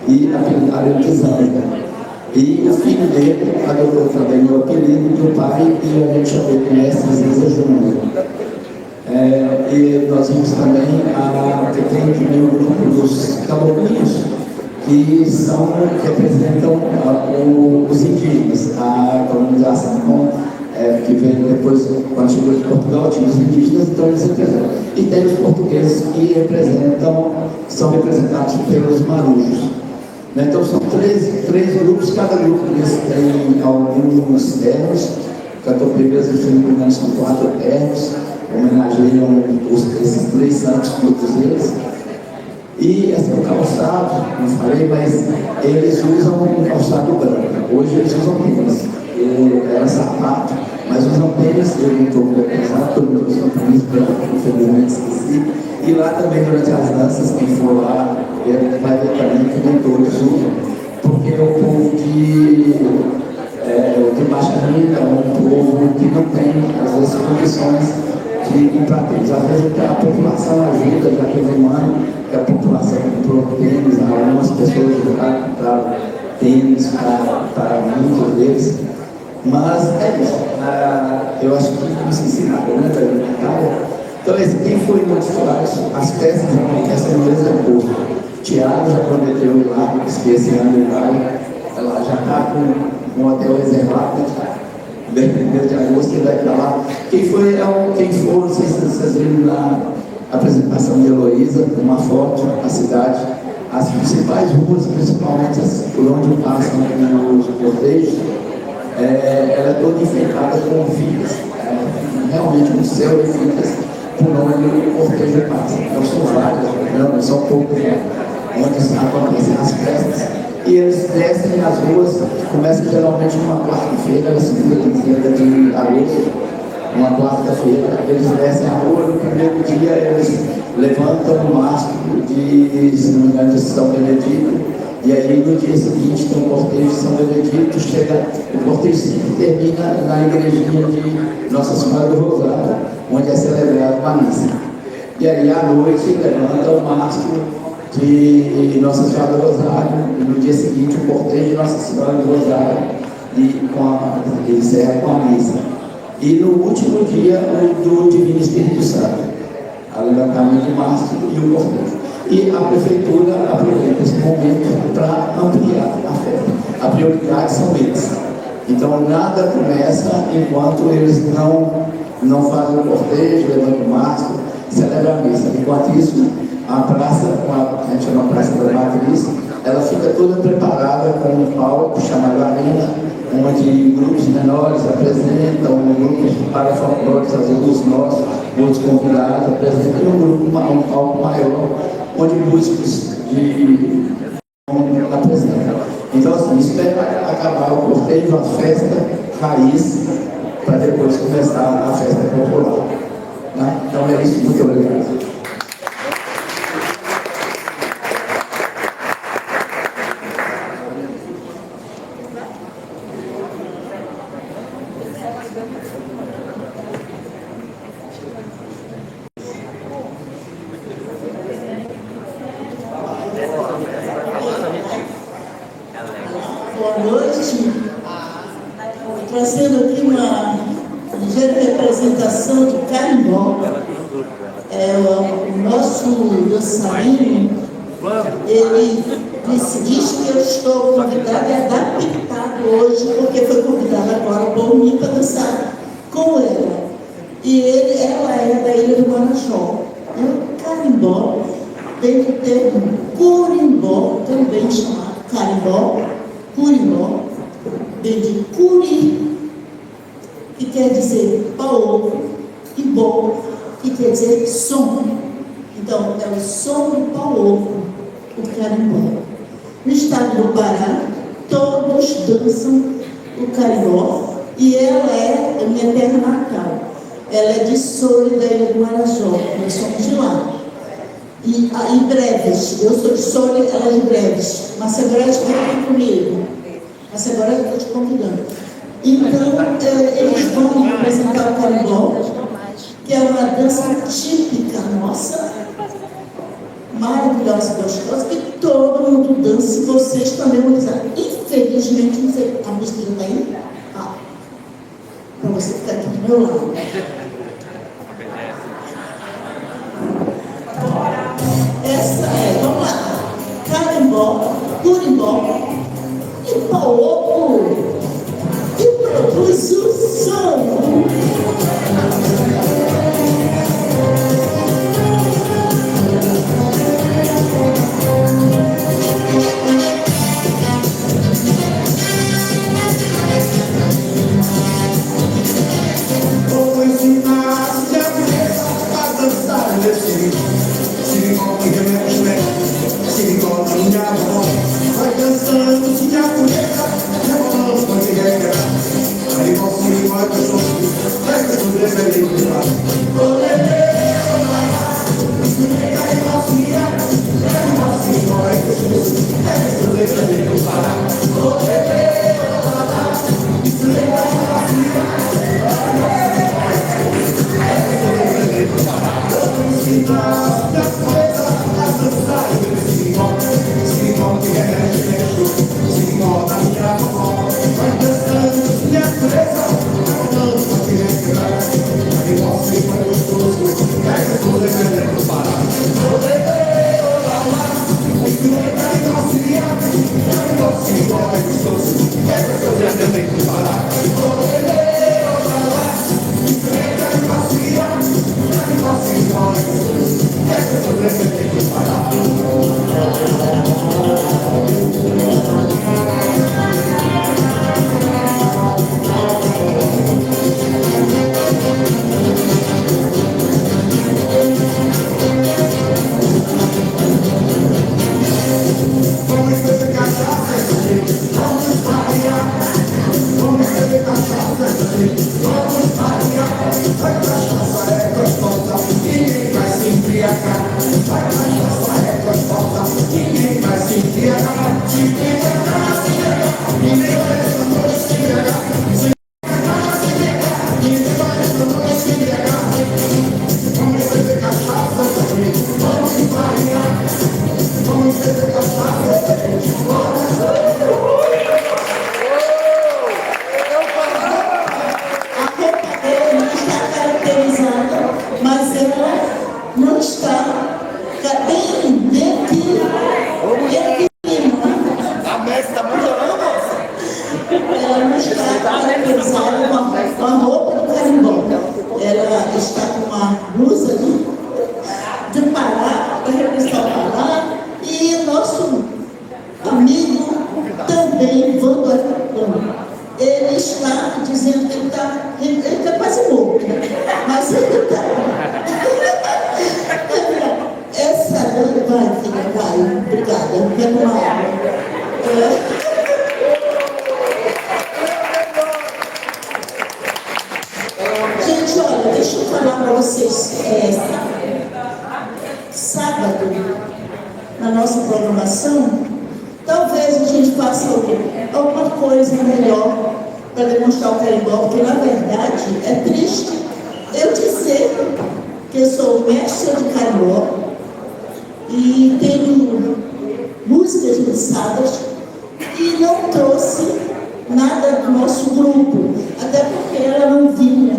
e apelidaram ele de Zanza. E o filho dele adotou também o apelido do pai e a gente chamou de Mestre Zanza Júnior. E nós vimos também que tem também o grupo dos caboclinhos, que representam os indígenas, a colonização que veio depois, quando chegou de Portugal, tinha os indígenas, então eles representam. E tem os portugueses que são representados pelos marujos. Então são três grupos, cada grupo deles tem alguns ternos. Catopeiras, se não me engano, são 4 ternos, homenageiam esses 3 santos grupos deles. E o calçado, não falei, mas eles usam um calçado branco. Hoje eles usam tênis. Era sapato, mas usam tênis. Eu não estou pesado, todo mundo usa tênis branco, infelizmente esqueci. E lá também, durante as danças, quem for lá, vai ver também que nem todos usam. Porque é um povo de baixa renda, é um povo que não tem, às vezes, condições de comprar tênis. Às vezes a população ajuda, já teve um ano que a população comprou tênis, algumas pessoas compraram tênis para muitos deles. Mas é isso. Eu acho que não se ensina nada, né, da então, quem foi em Montes Claros, as peças acontecem no mesmo curso. Tiago já prometeu ir lá, porque esse ano ele vai. Ela já está com um hotel reservado, bem 1º de agosto, ele vai para lá. Quem for, não sei se vocês viram na apresentação de Heloísa, uma foto, a cidade, as principais ruas, principalmente por onde passam os cortejos, ela é toda enfeitada com fitas, realmente um céu de fitas por onde o cortejo passa. Então são várias, não são poucas, onde acontecem as festas. E eles descem nas ruas, começa geralmente uma quarta-feira, segunda quinzena de agosto, uma quarta-feira, eles descem a rua, no primeiro dia eles levantam o mastro de, se não me engano, de São Benedito, e aí no dia seguinte tem o cortejo de São Benedito, o cortejo sempre termina na igrejinha de Nossa Senhora do Rosário, onde é celebrada uma missa. E aí à noite levanta o mastro de Nossa Senhora do Rosário, e no dia seguinte o cortejo de Nossa Senhora do Rosário, e encerra com a missa. E no último dia o do Divino Espírito Santo, o levantamento do mastro e o cortejo. E a prefeitura aproveita esse momento para ampliar a festa. A prioridade são eles. Então nada começa enquanto eles não fazem o cortejo, levantam o mastro, celebram a missa. Enquanto isso, a praça, a gente chama Praça da Matriz, ela fica toda preparada com um palco chamado Arena, onde grupos menores apresentam, um grupo para folclóricos, às vezes os nossos, outros convidados apresentam, e um palco maior, onde músicos apresentam. Então, assim, espera acabar o cortejo, a festa raiz, para depois começar a festa popular. Né? Então é isso, muito obrigado. Boa noite. Trazendo aqui uma ligeira representação de carimbó. O nosso dançarino, ele diz que eu estou convidada e adaptado hoje, porque foi convidada agora por mim para dançar com ela. E ela é da Ilha do Marajó. O carimbó tem o termo curimbó, também chamado carimbó, curimbó, vem de curi, que quer dizer paoco, e bó, que quer dizer som. Então, é o som do paoco, o carimbó. No estado do Pará, todos dançam o carimbó, e ela é a minha terra natal. Ela é de Soure, da Ilha do Marajó, nós somos de lá. E em Breves, eu sou de Soure, ela é de Breves. Mas agora vem aqui comigo. Mas agora eu estou te convidando. Então, eles vão apresentar o carimbó, que é uma dança típica nossa, maravilhosa e gostosa, que todo mundo dança, e vocês também vão dançar. Infelizmente, não sei, a música já está aí? Para você ficar aqui do meu lado. Essa vamos lá, carimbó, curimbó e paoco, e produz o som. Vou ensinar se a cabeça a dançar nesse siricó que remete o siricó da minha avó. Vai dançando, se a cabeça rebolando, pode quebrar. Aí você vai dançando, vai dançando, vai dançando. Essa embriagar. Vai mais nossa régua volta, ninguém vai se embriagar. Se embriagar, se embriagar, ninguém vai essa noite se embriagar. Se embriagar, se embriagar, ninguém vai essa noite se embriagar. Vamos beber cachaça, vamos embarrear. Vamos beber cachaça, mas ela não está bem dentro. A mesa está melhorando, moça. Ela não está caracterizada com a roupa do carimbó. Ela está com uma blusa de Pará, para representar o Pará, e o nosso amigo também, Vando Arcano. Ele está dizendo que ele está quase morto, mas ele está. Essa vai, filha, vai, obrigada, quero uma água. Gente, olha, deixa eu falar para vocês. Sábado, na nossa programação, talvez a gente faça alguma coisa melhor para demonstrar o carimbó, porque na verdade é triste eu dizer que eu sou mestre de carimbó e tenho músicas lançadas e não trouxe nada do nosso grupo, até porque ela não vinha,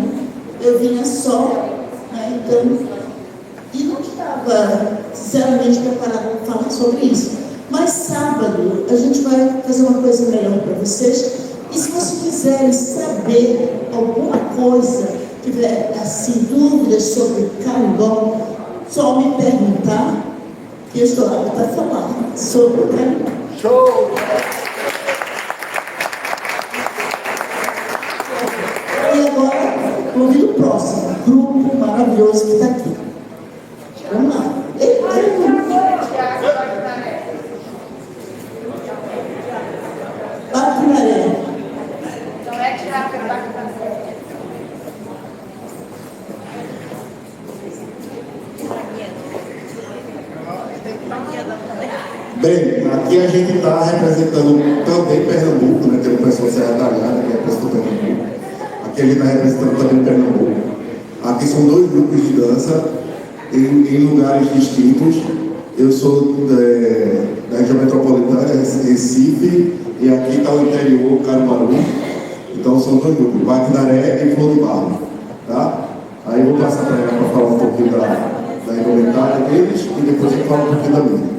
eu vinha só, né? Então, e não estava sinceramente preparada para falar sobre isso. Mas sábado a gente vai fazer uma coisa melhor para vocês. E se vocês quiserem saber alguma coisa, tiver assim, dúvidas sobre carimbó, só me perguntar, que eu estou lá para falar sobre o carimbó. Show! E agora, convido o próximo grupo maravilhoso que está aqui. Vamos lá. Baquinaré. Então é tirar pelo Baquinaré. Bem, aqui a gente está representando também Pernambuco, né? Tem o pessoal de Serra Talhada que representa Pernambuco. Aqui a gente está representando também Pernambuco. Aqui são dois grupos de dança em lugares distintos. Eu sou da região metropolitana, Recife, e aqui está o interior, Caruaru. Então são dois grupos, Baquinaré e Flor de Barro. Tá? Aí eu vou passar para ela para falar um pouquinho da indumentária deles e depois eu falo um pouquinho da minha.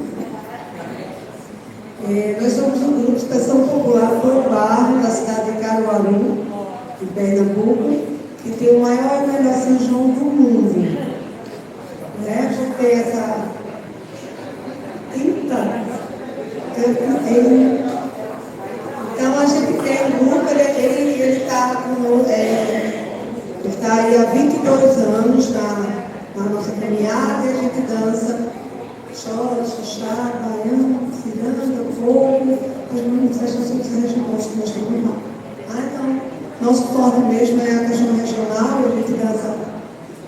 Nós somos um grupo de expressão popular Flor Barro, da cidade de Caruaru, de Pernambuco, que tem o maior e melhor São João do mundo. Né? Porque essa então a gente tem um grupo, ele está aí há 22 anos na nossa caminhada, e a gente dança, chora, xoxá, baiano, ciranda, fogo, as manifestações regionais que nós temos lá. Então, nosso forte mesmo é a questão regional, a gente dança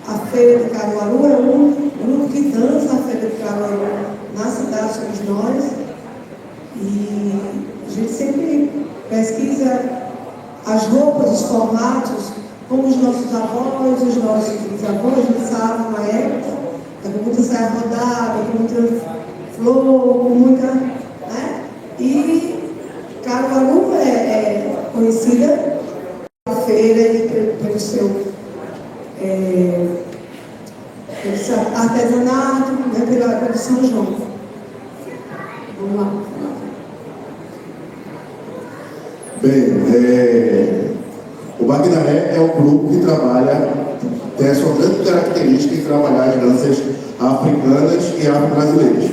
a Feira de Caruaru, é o grupo que dança a Feira de Caruaru na cidade, somos nós, e a gente sempre pesquisa as roupas, os formatos, como os nossos avós, os nossos bisavós dançavam na época, com muita saia rodada, com muita flor, com muita. Né? E Caruaru é conhecida pela feira e pelo seu artesanato, né, pelo São João. Vamos lá. Bem, o Baquinaré é um grupo que trabalha, tem a sua grande característica em trabalhar as danças africanas e afro-brasileiras.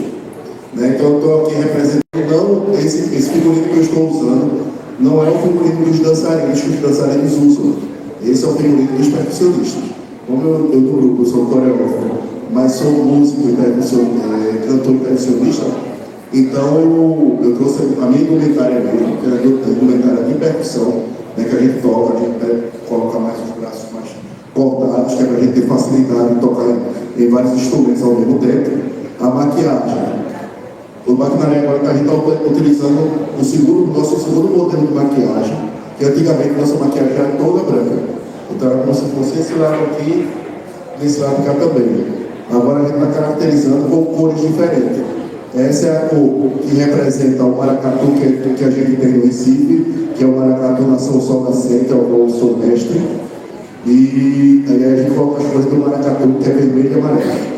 Né? Então eu estou aqui representando, não, esse figurino que eu estou usando não é o figurino dos dançarinos que os dançarinos usam. Esse é o figurino dos percussionistas. Como eu do grupo, eu sou coreógrafo, mas sou músico e cantor e percussionista, então eu trouxe a minha indumentária mesmo, que é a indumentária de percussão, né, que a gente toca, a gente coloca mais os braços mais cortados, habilidades, que é para a gente ter facilidade de tocar em vários instrumentos ao mesmo tempo. A maquiagem. O Maquinaré agora que a gente está utilizando nosso segundo modelo de maquiagem, que antigamente nossa maquiagem era toda branca. Então era como se fosse esse lado aqui, desse lado cá também. Agora a gente está caracterizando com cores diferentes. Essa é a cor que representa o maracatu que a gente tem no Recife, que é o maracatu Nação Sol Nascente, que é o voo sul mestre. E aí a gente coloca as cores do maracatu, que é vermelho e amarelo.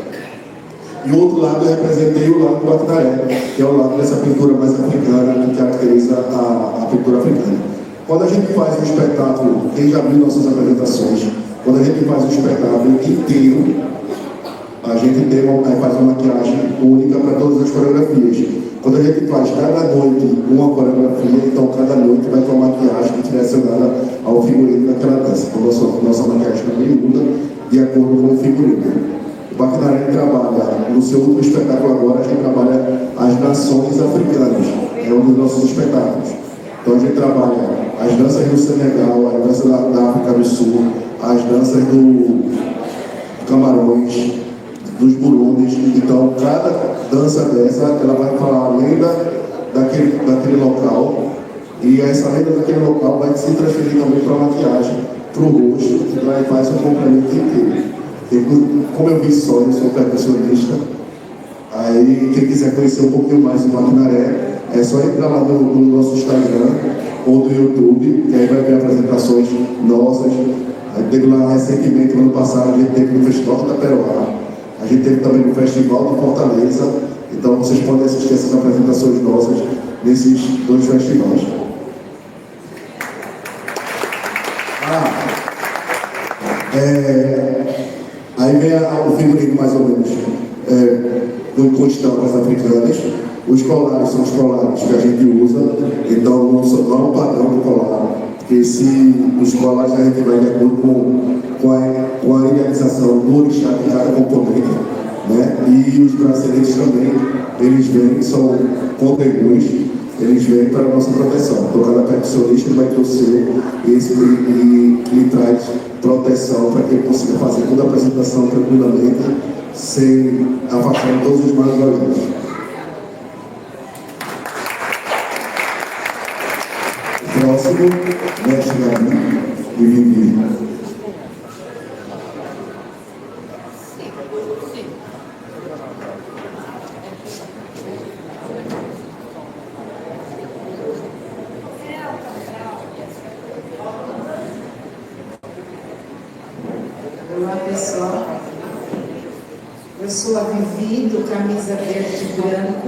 E o outro lado eu representei o lado do Baquinaré, que é o lado dessa pintura mais africana, que caracteriza a pintura africana. Quando a gente faz um espetáculo, quem já viu nossas apresentações, quando a gente faz um espetáculo inteiro, a gente faz uma maquiagem única para todas as coreografias. Quando a gente faz cada noite uma coreografia, então cada noite vai ter uma maquiagem direcionada ao figurino daquela dança. Então nossa maquiagem também muda de acordo com o figurino. O Baquinaré trabalha, no seu último espetáculo agora, a gente trabalha as nações africanas, é um dos nossos espetáculos. Então a gente trabalha as danças do Senegal, as danças da África do Sul, as danças do Camarões, dos Burundis. Então cada dança dessa, ela vai falar a lenda daquele local, e essa lenda daquele local vai se transferir também para a maquiagem, para o rosto, então aí faz um complemento inteiro. Como eu vi só, eu sou percussionista, aí quem quiser conhecer um pouquinho mais do Baquinaré, é só entrar lá no nosso Instagram ou do YouTube, que aí vai ver apresentações nossas. Aí teve lá recentemente, no ano passado, a gente teve no Festival da Peroá, a gente teve também no Festival de Fortaleza, então vocês podem assistir essas apresentações nossas nesses dois festivais. Aí vem o figurino mais ou menos com estampas africanas. Os colares são os colares que a gente usa, então não é um padrão do colar, porque os colares a gente vai de acordo com a idealização do orixá de cada componente, né? E os braceletes também, eles vêm, são conteúdos, eles vêm para a nossa proteção. Então cada percussionista vai ter o seu, esse que lhe traz proteção para que ele consiga fazer toda a apresentação tranquilamente, sem afastar todos os mais olhos. Próximo, mestre Gabi e Vivi. Olá pessoal, eu sou a Vivi do Camisa Verde e Branco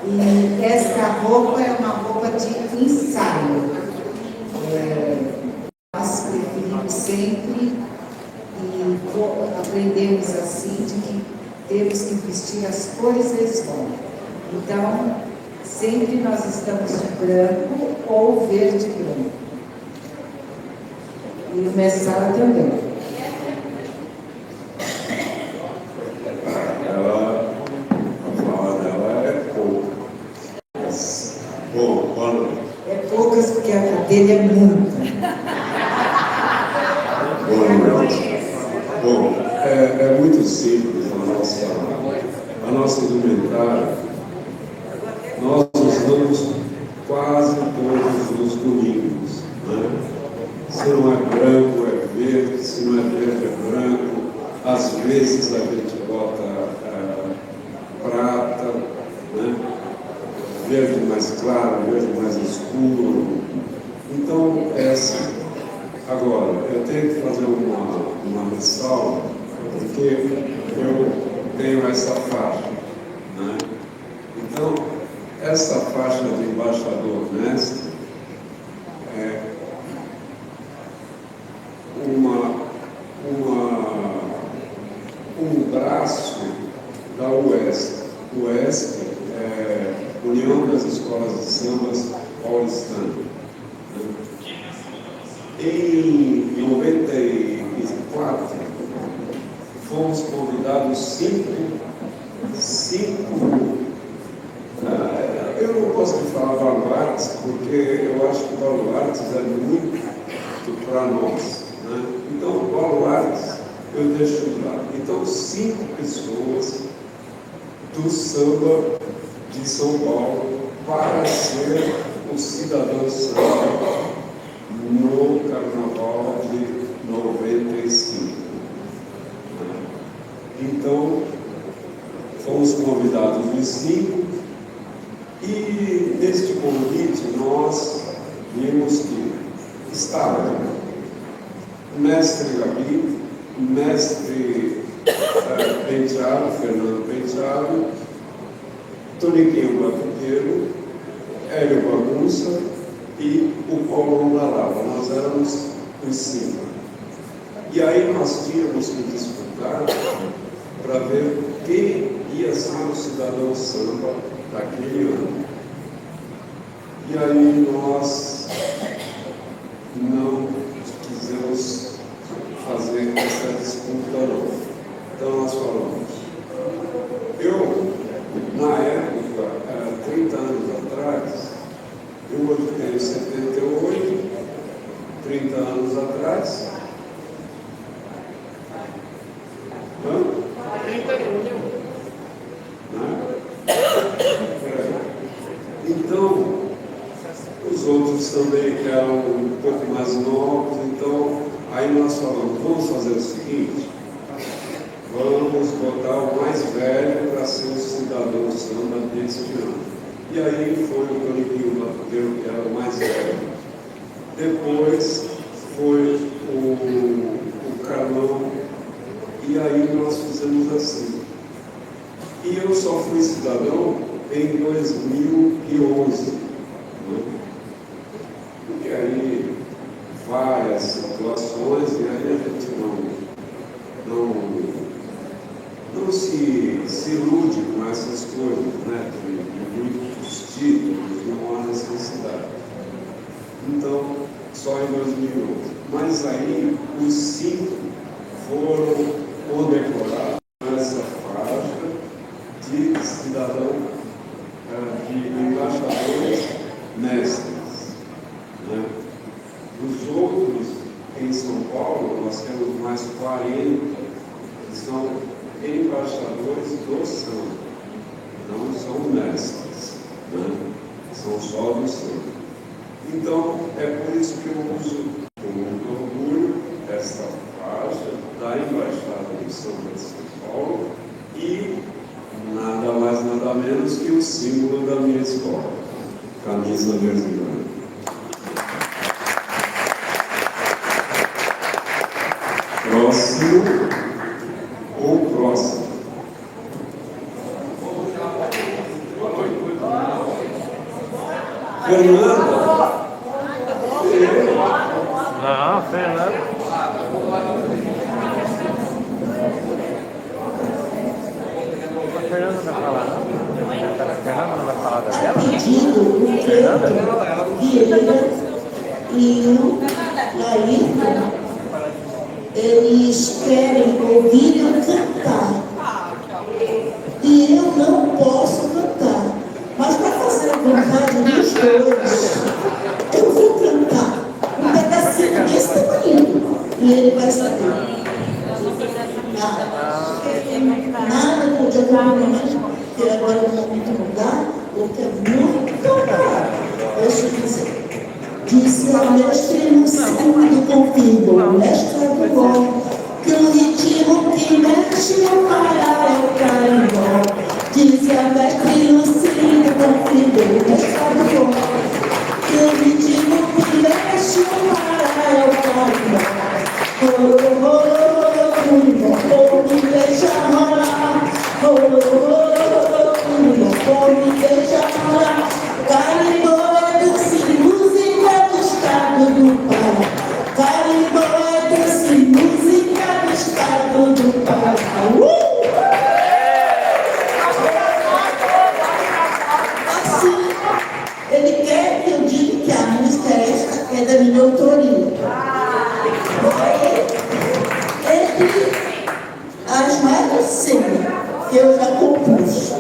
e esta roupa é uma roupa de ensaio. Nós preferimos sempre e aprendemos assim de que temos que vestir as coisas bom. Então, sempre nós estamos de branco ou verde e branco. E o mestre Sala também. Poucas, porque a dele é muita. Bom, é muito simples a nossa indumentária. Nós usamos quase todos os domingos, né? Se não é branco, é verde, se não é verde, é branco. Às vezes a gente bota prata, né? Verde mais claro, verde mais escuro. Então, essa. Agora, eu tenho que fazer uma ressalva, porque eu tenho essa faixa, né? Então, essa faixa de embaixador mestre é um braço da UESC. UESC é União das Escolas de Sambas Paulistanas. Em 94, fomos convidados cinco eu não posso falar baluartes, porque eu acho que baluartes é muito para nós, né? Então, baluartes eu deixo claro. Então, 5 pessoas do samba de São Paulo para ser o cidadão samba no Carnaval de 95. Então, fomos convidados os 5 e neste convite nós vimos que estava o mestre Gabi, o mestre Penteado, Fernando Penteado, Toniquinho Batuqueiro, Hélio Bagunça e o Paulo da Lava. Nós éramos os 5. E aí nós tínhamos que disputar para ver quem ia ser o cidadão samba daquele ano. E aí nós não quisemos fazer essa disputa não. Então nós falamos, eu, na época, 30 anos atrás, eu hoje tenho 78, 30 anos atrás, 31. Então, os outros também que eram um pouco mais novos, então, aí nós falamos, vamos fazer o seguinte, vamos botar o mais velho para ser o cidadão samba deste ano. E aí foi o Toniquinho Batuqueiro, que era o mais velho. Depois foi o Carlão, e aí nós fizemos assim. E eu só fui cidadão em 2011. Né? Porque aí várias situações, e aí a gente não se ilude com essas coisas, né? De muitos títulos, não há necessidade. Então, só em 2011. Mas aí os 5 foram condecorados nessa faixa de cidadão, de embaixadores mestres. Né? Os outros, em São Paulo, nós temos mais 40, que são embaixadores do samba, não são mestres, né? São só do samba. Então, é por isso que eu uso com muito orgulho essa faixa da Embaixada do Samba de São Paulo e nada mais, nada menos que o símbolo da minha escola, camisa verde e branca. Próximo ou próximo? Fernanda. Não, Fernanda. A Fernanda não vai falar, não? A Fernanda não vai falar da dela? Fernanda? Vieira e o Laírton, eles querem ouvir eu cantar. E eu não posso cantar. Mas para fazer a vontade dos dois, eu vou cantar um pedacinho desse tamanho. E ele vai saber. Nada podia combinar mais, porque agora eu não muito mudar, porque é muito caro. Deixa eu dizer. Disse a mestre no segundo convívio, o mestre do bom, que o ritmo que mexe no parar é o carimbó. Disse a mestre no segundo convívio, o mestre do bom, que o ritmo que mexe no parar é o carimbó. Me deixa rolar, me deixa rolar, carimbó é doce, música do estado do Pará, carimbó é doce, música do estado do Pará. Assim, ele quer que eu diga que a música esta é da minha autoria. Entre as mais recentes que eu já compus.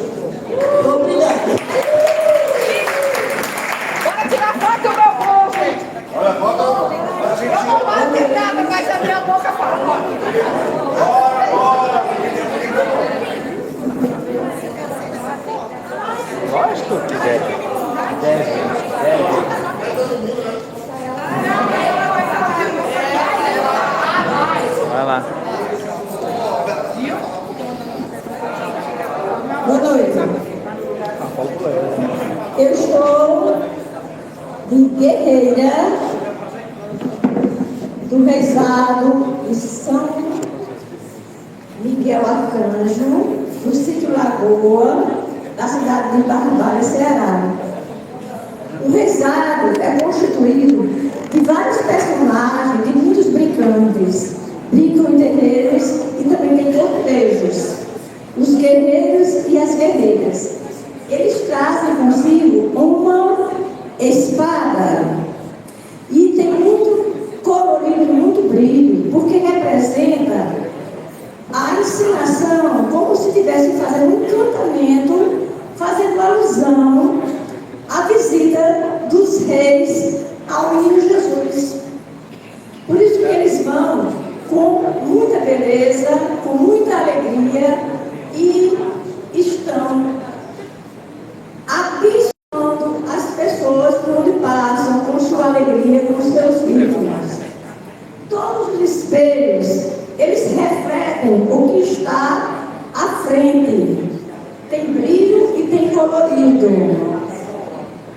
Obrigada. Boa noite. Eu estou de guerreira do rezado de São Miguel Arcanjo, do sítio Lagoa, da cidade de Barbalha, Ceará. O rezado é constituído de vários personagens, de muitos brincantes. Brincam em terreiros e também tem cortejos. Os guerreiros e as guerreiras. Eles trazem consigo uma espada e tem muito colorido, muito brilho, porque representa a ensinação como se estivesse fazendo um encantamento, fazendo alusão à visita dos reis ao menino Jesus. Por isso que eles vão com muita beleza, com muita alegria e estão abençoando as pessoas por onde passam com sua alegria, com os seus vítimas. Todos os espelhos, eles refletem o que está à frente. Tem brilho e tem colorido.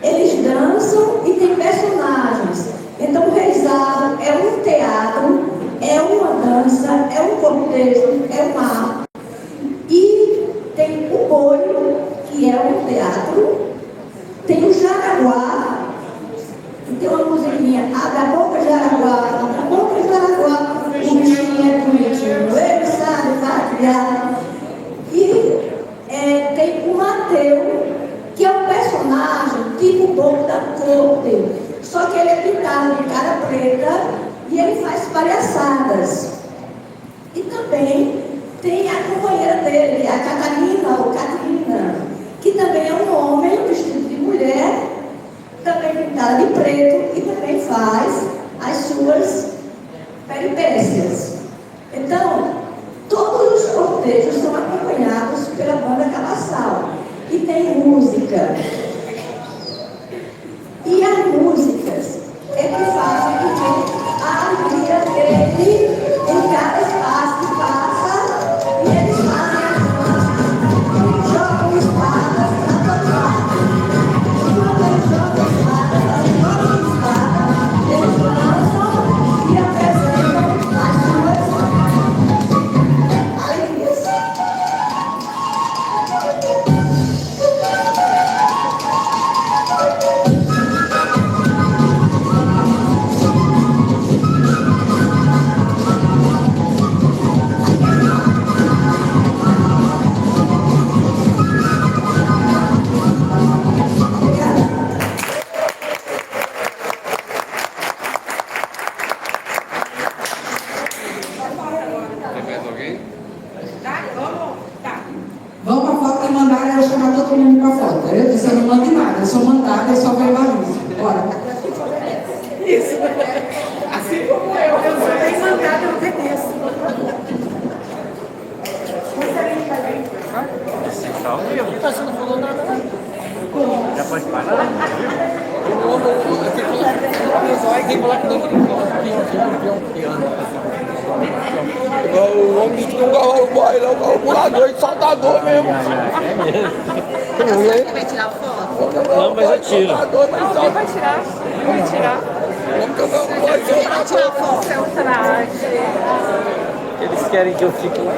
Eles dançam e tem personagens. Então o rezado é um teatro, é uma dança, é um cortejo, é um mar. E tem o boi, que é um teatro, tem o jaraguá, e tem uma musiquinha, abre a boca jaraguá, abre a boca jaraguá, o bichinho é bonitinho, ele sabe criar. E tem o Mateu, que é um personagem tipo o bobo da corte, só que ele é pintado de cara preta e ele faz palhaçadas. E também tem a companheira dele, a Catarina ou Catarina, que também é um homem vestido de mulher, também pintada de preto e também faz as suas peripécias. Então, todos os cortejos são acompanhados pela banda Cabaçal e tem música. E as músicas é que fazem com que a alegria dele em cada espaço que passa, e eles fazem as coisas, jogam espadas na todo lado. E quando eles jogam espadas, eles dançam e apresentam as suas alegrias. Vamos para a foto e mandar eu chamar todo mundo para a foto. Eu disse, eu não mando nada, eu sou mandada e só veio bagunça. Bora. Isso. Assim como eu sou bem mandada, eu obedeço. Você não falou nada, não. Já pode parar? Quem falar que não o homem disse que não galo boy, não galo pulador e saltador mesmo. Você vai tirar foto? Não, mas eu tiro. Alguém vai tirar? Vai tirar? Você vai tirar foto? Seu traje. Eles querem que eu fique lá.